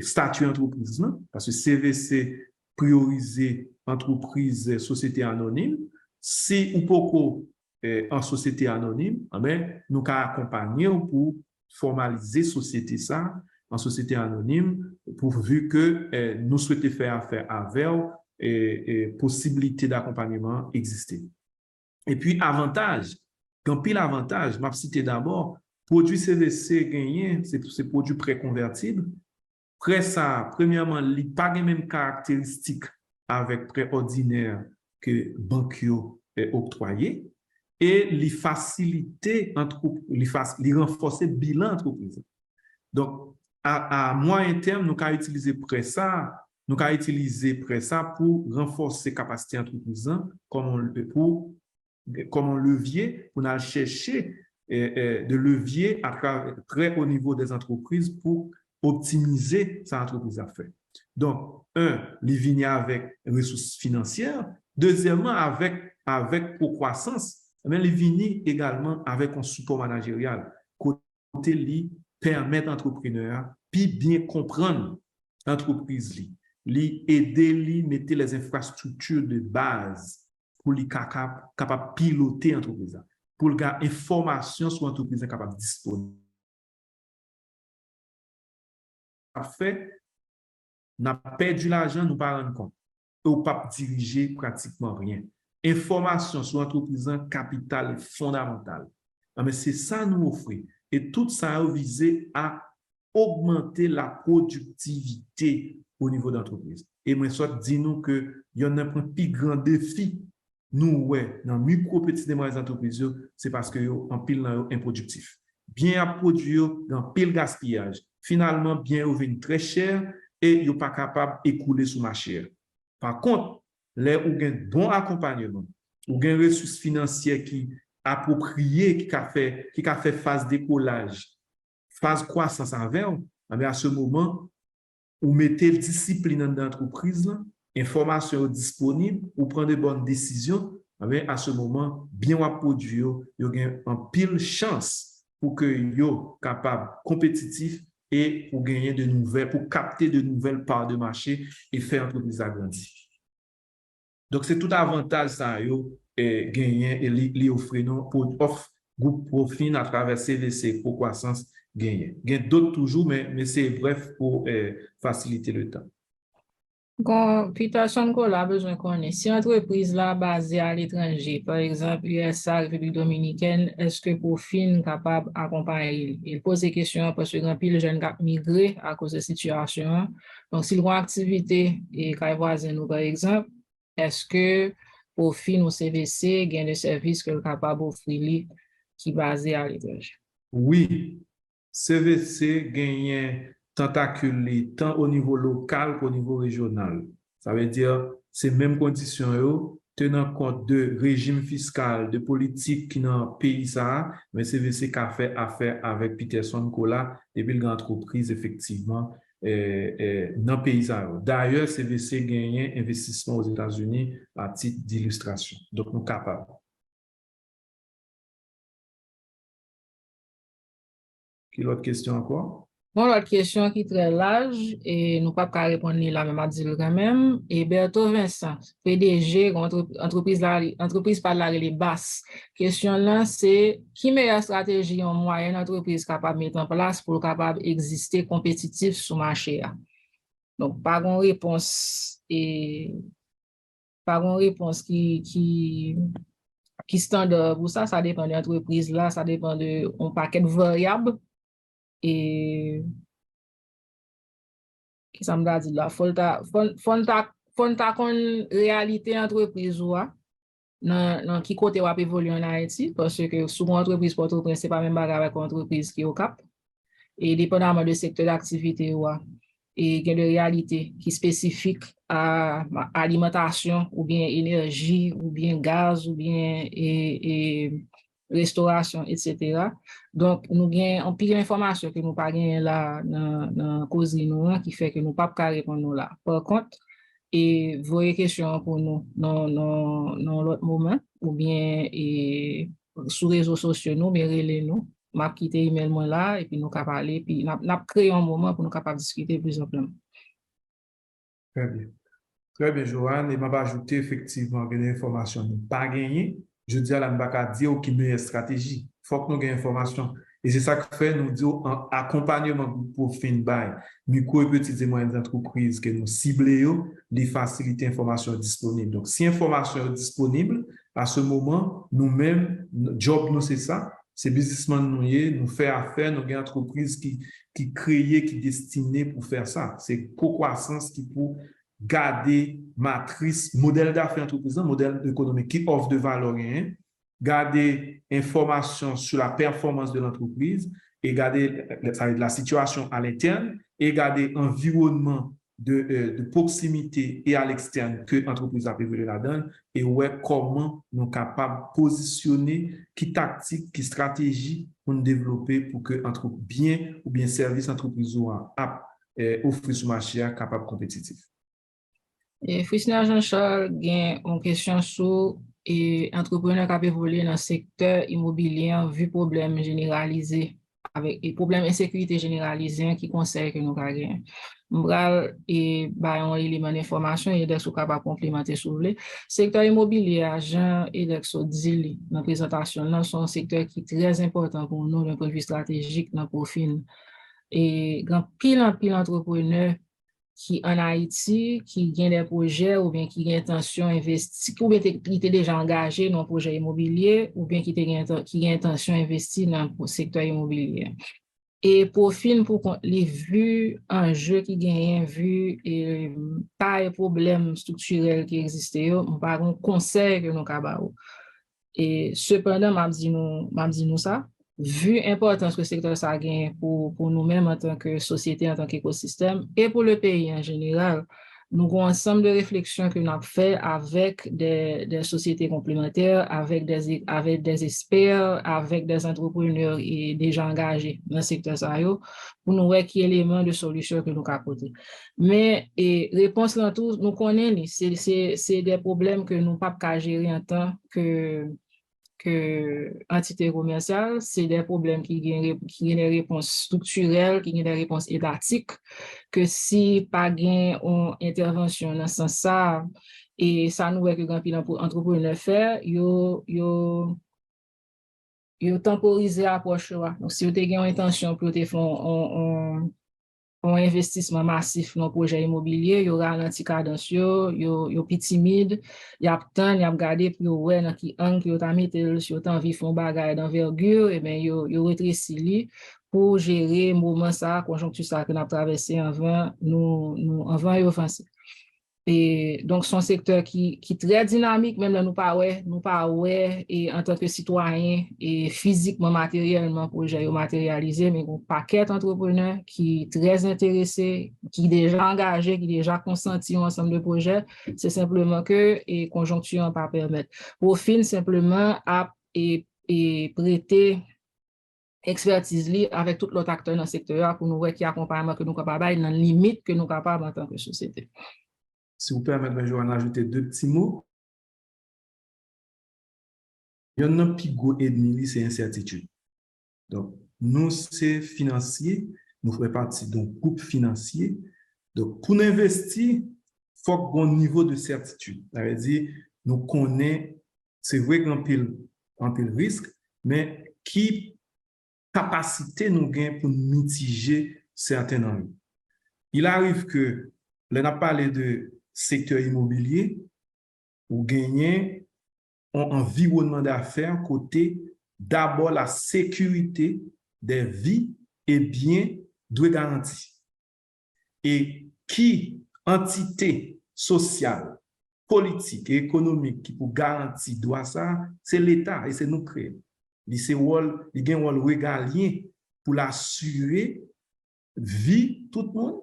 statut entreprise parce que CVC prioriser entreprise société anonyme. Si ou pourquoi en société anonyme, nous allons accompagner pour formaliser société ça en société anonyme, pourvu que nous souhaitons faire affaire avec et possibilité d'accompagnement exister. Et puis, avantage, quand pile avantage, je vais citer d'abord, produit CVC gagné, c'est produit préconvertible. Prêt ça, premièrement, il n'a pas les mêmes caractéristiques avec prêt ordinaire que banquio octroyé et il facilite, il renforce le bilan entreprise. Donc, à moyen terme, nous allons utiliser prêt ça, pour renforcer la capacité entreprise comme un levier pour aller chercher de levier à très haut niveau des entreprises pour optimiser sa entreprise à faire. Donc, les vignes avec ressources financières. Deuxièmement, avec pour croissance, mais les vignes également avec un support managérial. Côté li permettre entrepreneur puis bien comprendre l'entreprise li aider li mettre les infrastructures de base pour les capable piloter l'entreprise, pour le gars information sur l'entreprise capable disponible. Fait, n'a perdu l'argent, nous pas rendre compte. Ou pas diriger pratiquement rien. Information sur l'entreprise capital fondamental. Mais c'est ça nous offrir. Et tout ça a visé à augmenter la productivité au niveau d'entreprise. Et moi, soit dis-nous que il y en a un plus grand défi nous, ouais, dans micro, petites et moyennes entreprises, c'est parce que en pile improductif. Bien à produire, dans pile gaspillage. Finalement, bien vient très cher et vous pas capable d'écouler sous marché. Par contre, là où il y a un bon accompagnement, où il y a une ressource financière qui appropriée, qui a fait phase décollage, phase croissance avec, à ce moment, vous mettez discipline dans l'entreprise, information disponible, ou prendre de bonnes décisions, à ce moment, bien à produire, il y a un pile chance pour que vous capable compétitif et pour gagner de nouvelles, pour capter de nouvelles parts de marché et faire l'entreprise agrandir. Donc, c'est tout avantage ça, gagner et lui offrir pour offre groupe Profin à travers CVC pour croissance gagner. Il y a d'autres toujours, mais c'est bref pour faciliter le temps. Quand Peterson a besoin qu'on ait, si entreprise là basée à l'étranger, par exemple USA, République dominicaine, est-ce que Profin est capable d'accompagner? Il pose des questions parce que grand pile jeunes qui migré à cause de la situation. Donc, s'ils ont une activité et qu'ils voisins nous, par exemple, est-ce que Profin ou CVC gagne des services que est capable d'offrir qui est basé à l'étranger? Oui, CVC gagne tentacule tant au niveau local qu'au niveau régional. Ça veut dire ces mêmes conditions, tenant compte de régime fiscal, de politique qui dans le pays, ça, mais CVC a fait affaire avec Peterson Cola depuis l'entreprise, effectivement, dans le pays. D'ailleurs, CVC gagne investissement aux États-Unis à titre d'illustration. Donc, nous sommes capables. Quelle autre question encore? Bon, l'autre question qui est très large et nous pas qu'à répondre ni la même à dire quand même. Et Berto Vincent, PDG, entreprise par la les basse. Question là, c'est qui meilleure stratégie en moyenne entreprise capable de mettre en place pour capable exister compétitif sur le marché là? Donc, pas une réponse et pas une réponse qui standard pour ça. Ça dépend de l'entreprise là, ça dépend de un paquet de variables et qui ça me da dit là, faut ta kon réalité entreprise ou dans qui côté ou évoluer en Haïti parce que souvent entreprise Port-au-Prince c'est pas même bagarre avec entreprise qui est au Cap et dépendamment de secteur d'activité ou et il y a des réalités qui spécifiques à alimentation ou bien énergie ou bien gaz ou bien et restauration, etc. Donc, nous avons un pile d'informations que nous pas gagné là dans cause nous qui fait que nous pas répondre nous là. Par contre, et voyez question pour nous dans l'autre moment ou bien et sur les réseaux sociaux nous, mais relais nous m'a quitté email moi là et puis nous capable parler puis n'a créé un moment pour nous capable discuter plus amplement. Très bien. Très bien, Joanne. Et m'a pas ajouté effectivement que des informations nous pas gagnées. Je dis à la m'baka dire qui meilleure stratégie. Faut que nous gagnions information. Et c'est ça que fait nous dire en accompagnement pour fin bail, micro et petites et moyennes entreprises que nous ciblons, les facilités information disponibles. Donc, si information est disponible, à ce moment, nous-mêmes, notre job nous c'est ça, c'est businessman nous faire affaire, nous avons entreprises qui créent, qui destinées pour faire ça. C'est co-croissance qui pour garder matrice, modèle d'affaires entreprise, modèle économique qui offre de valeur, garder information sur la performance de l'entreprise et garder la situation à l'interne et garder environnement de proximité et à l'externe que l'entreprise a évolué là-dedans et ouais, comment nous sommes capables de positionner qui tactique, qui stratégie pour nous développer pour que entre bien ou bien service entreprise a offrir sur le marché capable compétitif. Et Fristina Jean-Charles gagne une question sur et entrepreneur qui a évolué dans le secteur immobilier vu problème généralisé avec et problème insécurité généralisée qui conseille que nous gagnons. M'bral et bah un élément d'information et d'être capable de complémenter sur le secteur immobilier agent et d'être dit dans la présentation là sont un secteur qui est très important pour nous d'un point de vue stratégique dans le profil et grand pile entrepreneur qui en Haïti, qui gagne des projets ou bien qui a intention d'investir, ou bien qui est déjà engagé dans un projet immobilier ou bien qui a intention d'investir dans le secteur immobilier. Et pour film, pour les vues, un jeu qui gagne vu et pas de problème structurel qui existe, par un conseil que nous avons. Et cependant, m'a dit nous ça, vu l'importance que le secteur ça gagne pour nous-mêmes en tant que société, en tant qu'écosystème, et pour le pays en général, nous avons un ensemble de réflexions que nous avons fait avec des sociétés complémentaires, avec des experts, avec des entrepreneurs et déjà engagés dans le secteur ça, pour nous voir qui éléments de solutions que nous avons apporter. Mais et réponse dans tout, nous connaissons, c'est des problèmes que nous ne pouvons pas gérer en tant que entité commerciale, c'est des problèmes qui ont des réponses structurelles, qui ont des réponses étatiques, que si pas gain une intervention dans ce sens ça, et ça nous est que grand pile entrepreneur faire, yo temporiser l'approche. Donc, si vous avez une intention pour te faire un investissement massif dans le projet immobilier, il y aura un petit cadence, il y a plus timide, il y a temps, il y a regardé pour ouais dans qui angle il y a mis sur temps vie font bagaille d'envergure et ben il rétréci pour gérer moment ça conjoncture ça que n'a traversé avant nous avant et offensif. Et donc, son secteur qui est très dynamique, même là, nous pas ouais, et en tant que citoyen et physiquement, matériellement, projet matérialisé, mais un paquet d'entrepreneurs qui est très intéressé, qui est déjà engagé, qui est déjà consenti ensemble de projets, c'est simplement que, et conjoncture, on pas permettre. Au fin, simplement, et prêter expertise li avec tout l'autre acteur dans le secteur pour nous voir qui accompagnement que nous capables dans la limite que nous capables en tant que société. Si vous permettez, je vais en ajouter deux petits mots. Il y en a un petit goût ennemi, c'est incertitude. Donc, nous, c'est financier, nous faisons partie d'un groupe financier. Donc, pour investir, il faut qu'on ait un niveau de certitude. Ça veut dire, nous connaissons, c'est vrai qu'il y a un pile risque, mais qui capacité nous gagne pour mitiger certains enjeux. Il arrive que, là, on a parlé de secteur immobilier, ou gagner un environnement d'affaires côté d'abord la sécurité des vies et biens doit garantir. Et qui entité sociale, politique et économique qui pour garantir droit ça, c'est l'État et c'est nous créer. Il a un rôle régalien pour l'assurer vie tout le monde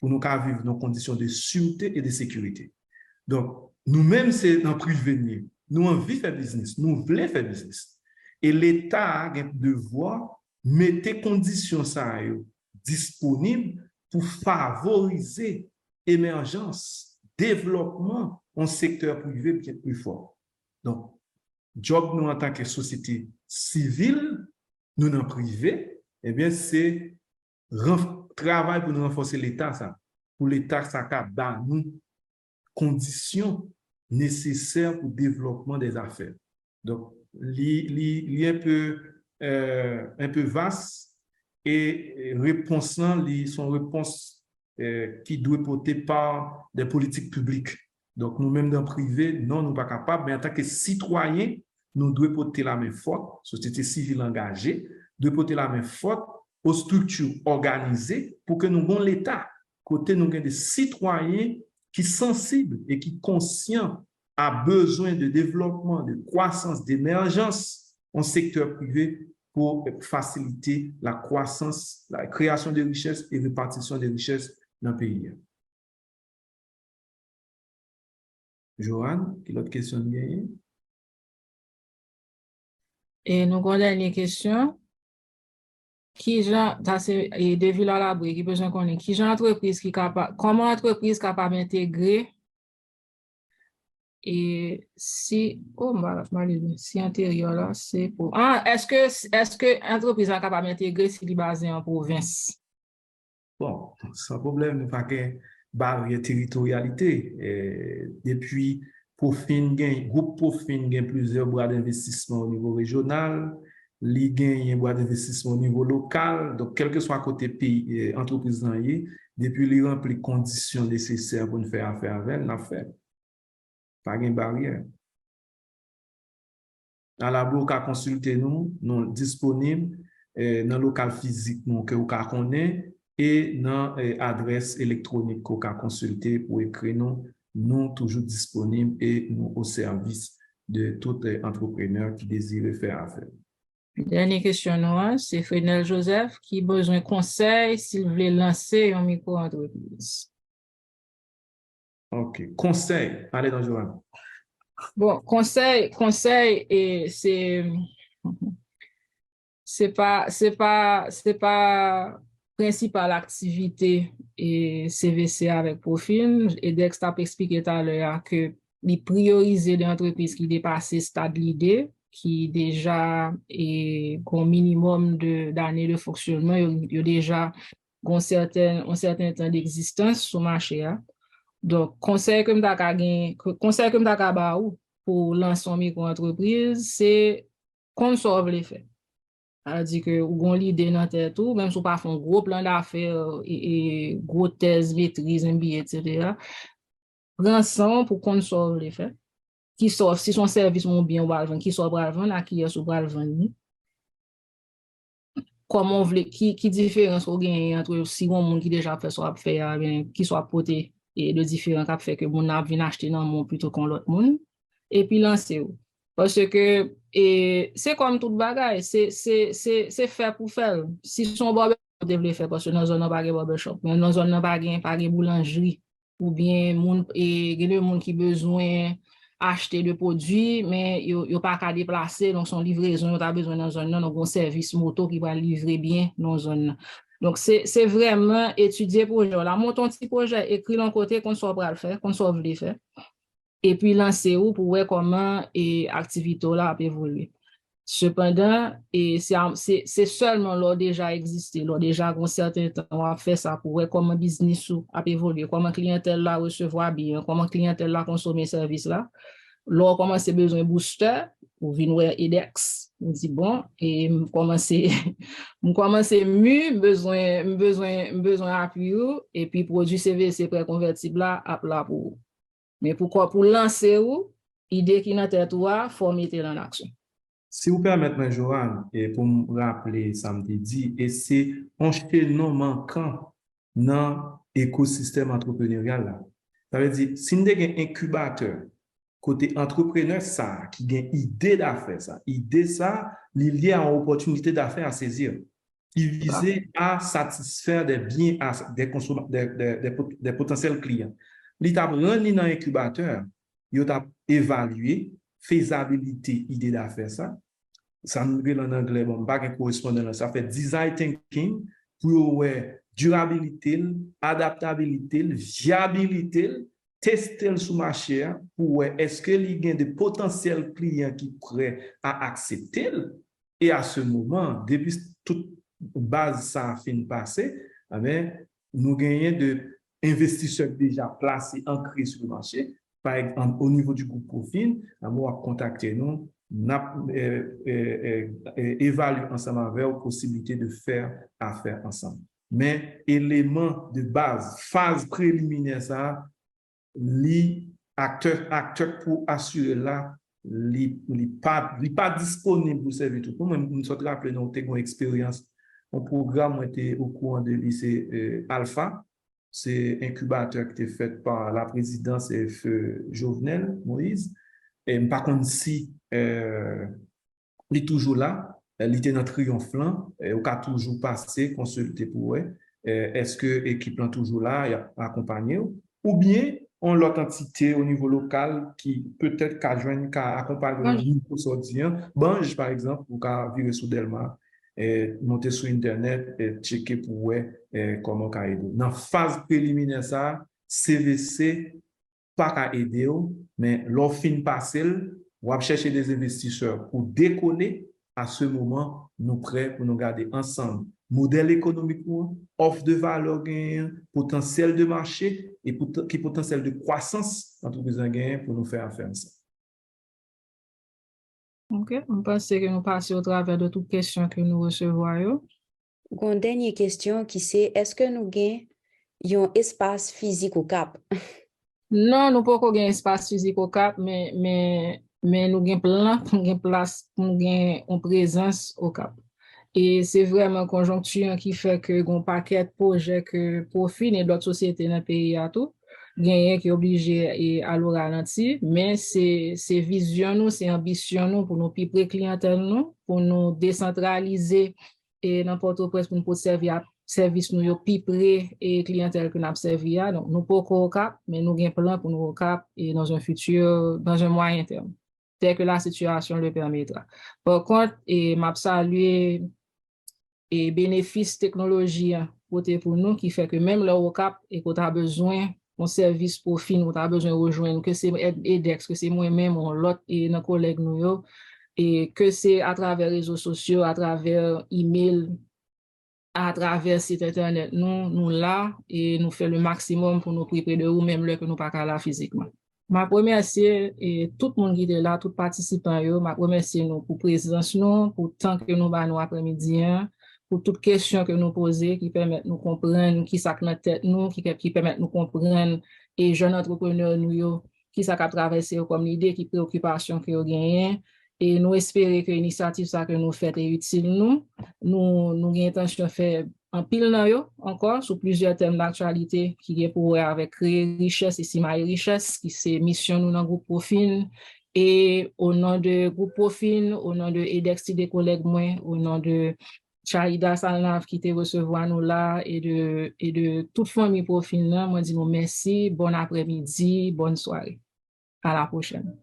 pour nous vivre dans des conditions de sûreté et de sécurité. Donc, nous-mêmes, c'est dans le privé. Nous envie faire business, nous voulons faire business. Et l'État a un devoir de mettre les conditions disponibles pour favoriser l'émergence, développement en secteur privé bien plus fort. Donc, job nous en tant que société civile, nous dans le privé, eh bien, c'est travail pour nous renforcer l'État, ça. Pour l'État, ça a nous conditions nécessaires pour le développement des affaires. Donc, il est un peu vaste et réponse son réponse qui doit porter par des politiques publiques. Donc, nous-mêmes dans le privé, non, nous ne sommes pas capables, mais en tant que citoyens, nous devons porter la main forte, société civile engagée, devons porter la main forte aux structures organisées pour que nous ayons l'État, côté nous avons des citoyens qui sont sensibles et qui sont conscients à besoin de développement, de croissance, d'émergence en secteur privé pour faciliter la croissance, la création de richesses et répartition des richesses dans le pays. Joanne, quelle autre question de gagner? Et nous avons une dernière question. Qui genre, c'est David Lalabri qui besoin qu'on ait, qui genre entreprise qui capable, comment entreprise capable d'intégrer et si, si antérieur là, c'est pour, est-ce que entreprise est capable d'intégrer si elle est basée en province? Bon, sans problème, nous pas qu'un barrière territorialité. Depuis groupe Profin gagne plusieurs bras d'investissement au niveau régional, li gagne un bras d'investissement au niveau local. Donc, quel que soit côté pays, entreprise, depuis les remplir les conditions nécessaires pour nous faire affaire avec, on a fait. Pas de barrière. À la bourse, à consulter nous disponibles dans le local physique que vous connaissez et dans l'adresse électronique que vous consulter pour écrire nous toujours disponibles et nous au service de tout entrepreneur qui désire faire affaire. Dernière question, c'est Frédéric Joseph qui a besoin de conseils s'il voulait lancer une micro-entreprise. OK. Conseil. Allez dans Joanne. Bon, conseil, et c'est pas principale activité et CVC avec Profin. Et Dex t'a expliqué tout à l'heure que les prioriser des entreprises qui dépassent ce stade l'idée, qui déjà est au minimum d'années de fonctionnement, il y a déjà un certain temps d'existence sur le marché. Donc, conseil que m'ta pour lancer une micro-entreprise, c'est qu'on sauve les faits. C'est-à-dire que vous avez l'idée dans tête tout, même si vous pas fait un gros plan d'affaires et gros thèse, maîtrise, MBA, etc. Prends ça pour qu'on sauve les faits. Qui sauve, si son service ou bien qui sauve à vendre, à qui est sur le vendre. Comment vous voulez, qui différence vous gagnez entre si on monde qui déjà fait soit faire, qui soit porté et le différent qui fait que mon a vient acheter dans mon plutôt qu'on l'autre monde et puis lancer parce que c'est comme toute bagaille c'est fait pour faire si son barber devait faire parce que dans zone pas barbershop mais dans zone pas boulangerie ou bien monde et le monde qui besoin acheter le produit mais yo pas qu'à déplacer donc son livraison yo a besoin dans zone donc un service moto qui va livrer bien dans zone. Donc, c'est vraiment étudier projet. Là, monter un petit projet, écrire l'un côté qu'on soit prêt à le faire, qu'on soit voulu faire. Et puis, lancer pour voir comment l'activité là peut évoluer. Cependant, et c'est seulement lors déjà existé, lors déjà un certain temps, on a fait ça pour voir comment business a évolué, comment clientèle là recevoir bien, comment clientèle là consommer service là. Lors commence besoin de booster, pour venir EDEX, on dit bon, et commence besoin appui, et puis produit CVC préconvertible là pour. Mais pourquoi pour lancer ou, idée qui dans tête ou former en action. Si vous permettez, Joanne, et pour me rappeler, ça me dit, et c'est un chaînon manquant dans l'écosystème entrepreneurial là. Ça veut dire, si nous avons un incubateur, côté entrepreneur, ça, qui a une idée d'affaires, ça, idée ça, lié à une opportunité d'affaires à saisir, qui visait à satisfaire des biens, des potentiels clients. L'État prend dans l'incubateur, il a évalué faisabilité, idée d'affaires ça. Ça nous dit en anglais, bon, pas un correspondant, ça fait design thinking pour durabilité, adaptabilité, viabilité, tester sous marché pour est-ce que il y a des potentiels clients qui prêts à accepter et à ce moment, depuis toute base ça a fini de passer, nous gagnons de investisseurs déjà placés, ancrés sur le marché. Par exemple, au niveau du groupe Profil, on va contacter nous, évalue ensemble avec la possibilité de faire affaire ensemble. Mais élément de base, phase préliminaire, ça, acteur pour assurer là, pas disponible pour servir tout. Pour moi, nous sommes rappelés, nous avons une expérience. Un programme était au courant de lycée Alpha. C'est un incubateur qui était fait par la présidence Feu Jovenel Moïse. Et par contre, si il est toujours là, il était dans triomphalant, il a toujours passé, consulté pour eux. Est-ce que l'équipe est toujours là, il a accompagné ou bien on l'autre entité au niveau local qui peut-être qu'a joindre, qu'a accompagné pour sortir. Bange, par exemple, ou qu'a virer sous Delma, monter sur Internet et checker pour voir comment qu'a aider. Dans la phase préliminaire, ça, CVC, pas qu'à aider, mais l'offre passée, on va chercher des investisseurs pour décoller. À ce moment, nous prêts pour nous garder ensemble. Modèle économique, offre de valeur gain, potentiel de marché et potentiel de croissance entreprise gain pour nous faire affaire ensemble. Ok, on pense que nous passons au travers de toutes questions que nous recevons. Une dernière question qui c'est, est-ce que nous avons un espace physique au Cap? Non, nous pas un espace physique au Cap, mais nous avons plan, nous avons place, nous avons une présence au Cap. Et c'est vraiment conjoncture qui fait que un paquet de projets que Profil et d'autres sociétés dans le pays à tout, gagner qui est obligé à le ralentir, mais c'est vision nous, c'est ambition nous pour nous piper clientèle nous, pour nous décentraliser et n'importe où pour nous servir service nous yo plus près et clientèle que nous avons servi. Donc, nous pas au Cap, mais nous avons un plan pour nous au Cap et dans un futur, dans un moyen terme, dès que la situation le permettra. Par contre, m'a salué et bénéfice technologie pour nous qui fait que même là au Cap et qu'on a besoin d'un service profil, on a besoin de rejoindre que c'est EDEX, que c'est moi-même, l'autre et nos collègues nous et que c'est à travers les réseaux sociaux, à travers email, à travers site internet, nous là et nous fait le maximum pour nous préparer de vous, même là que nous pas là physiquement. Ma remercie et tout le monde qui est là, tout participant, ma remercie nous pour présence nous, pour temps que nous avons après-midi, pour toutes questions que nous posons qui permettent de nous comprendre qui ça dans tête nous, qui permettent de nous comprendre et jeunes entrepreneurs nous qui ça a traversé comme l'idée, qui préoccupation que nous gagnons. Et nous espérons que l'initiative que nous faisons est utile nous avons intention de faire un pile encore sur plusieurs thèmes d'actualité qui est pour avec créer richesse et simailler richesse, qui c'est mission nous dans le groupe Profil. Et au nom de groupe Profil, au nom de EDEX des collègues moi, au nom de Chaïda Salnav qui te recevoir nous là et de toute famille Profil, moi dis merci, bon après-midi, bonne soirée. À la prochaine.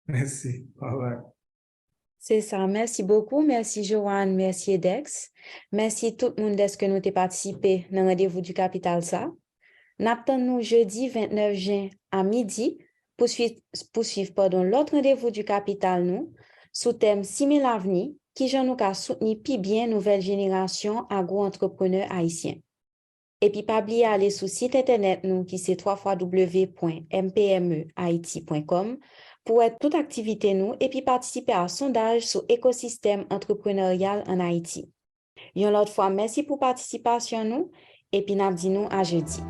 Merci. Bye bye. C'est ça. Merci beaucoup. Merci, Joanne. Merci, EDEX. Merci tout le monde de ce que nous avons participé dans le rendez-vous du Capital ça. Nous jeudi 29 juin à midi pour suivre l'autre rendez-vous du Capital nous. sous thème Simer l'avenir, qui j'en nous ka soutenir pi bien nouvelle génération agro-entrepreneurs haïtiens. Et puis, pas oublier aller sur le site internet nous qui c'est www.mpmehaiti.com pour être toute activité nous et puis participer à un sondage sur l'écosystème entrepreneurial en Haïti. Une autre fois, merci pour participation nous et puis n'a dit nous à jeudi.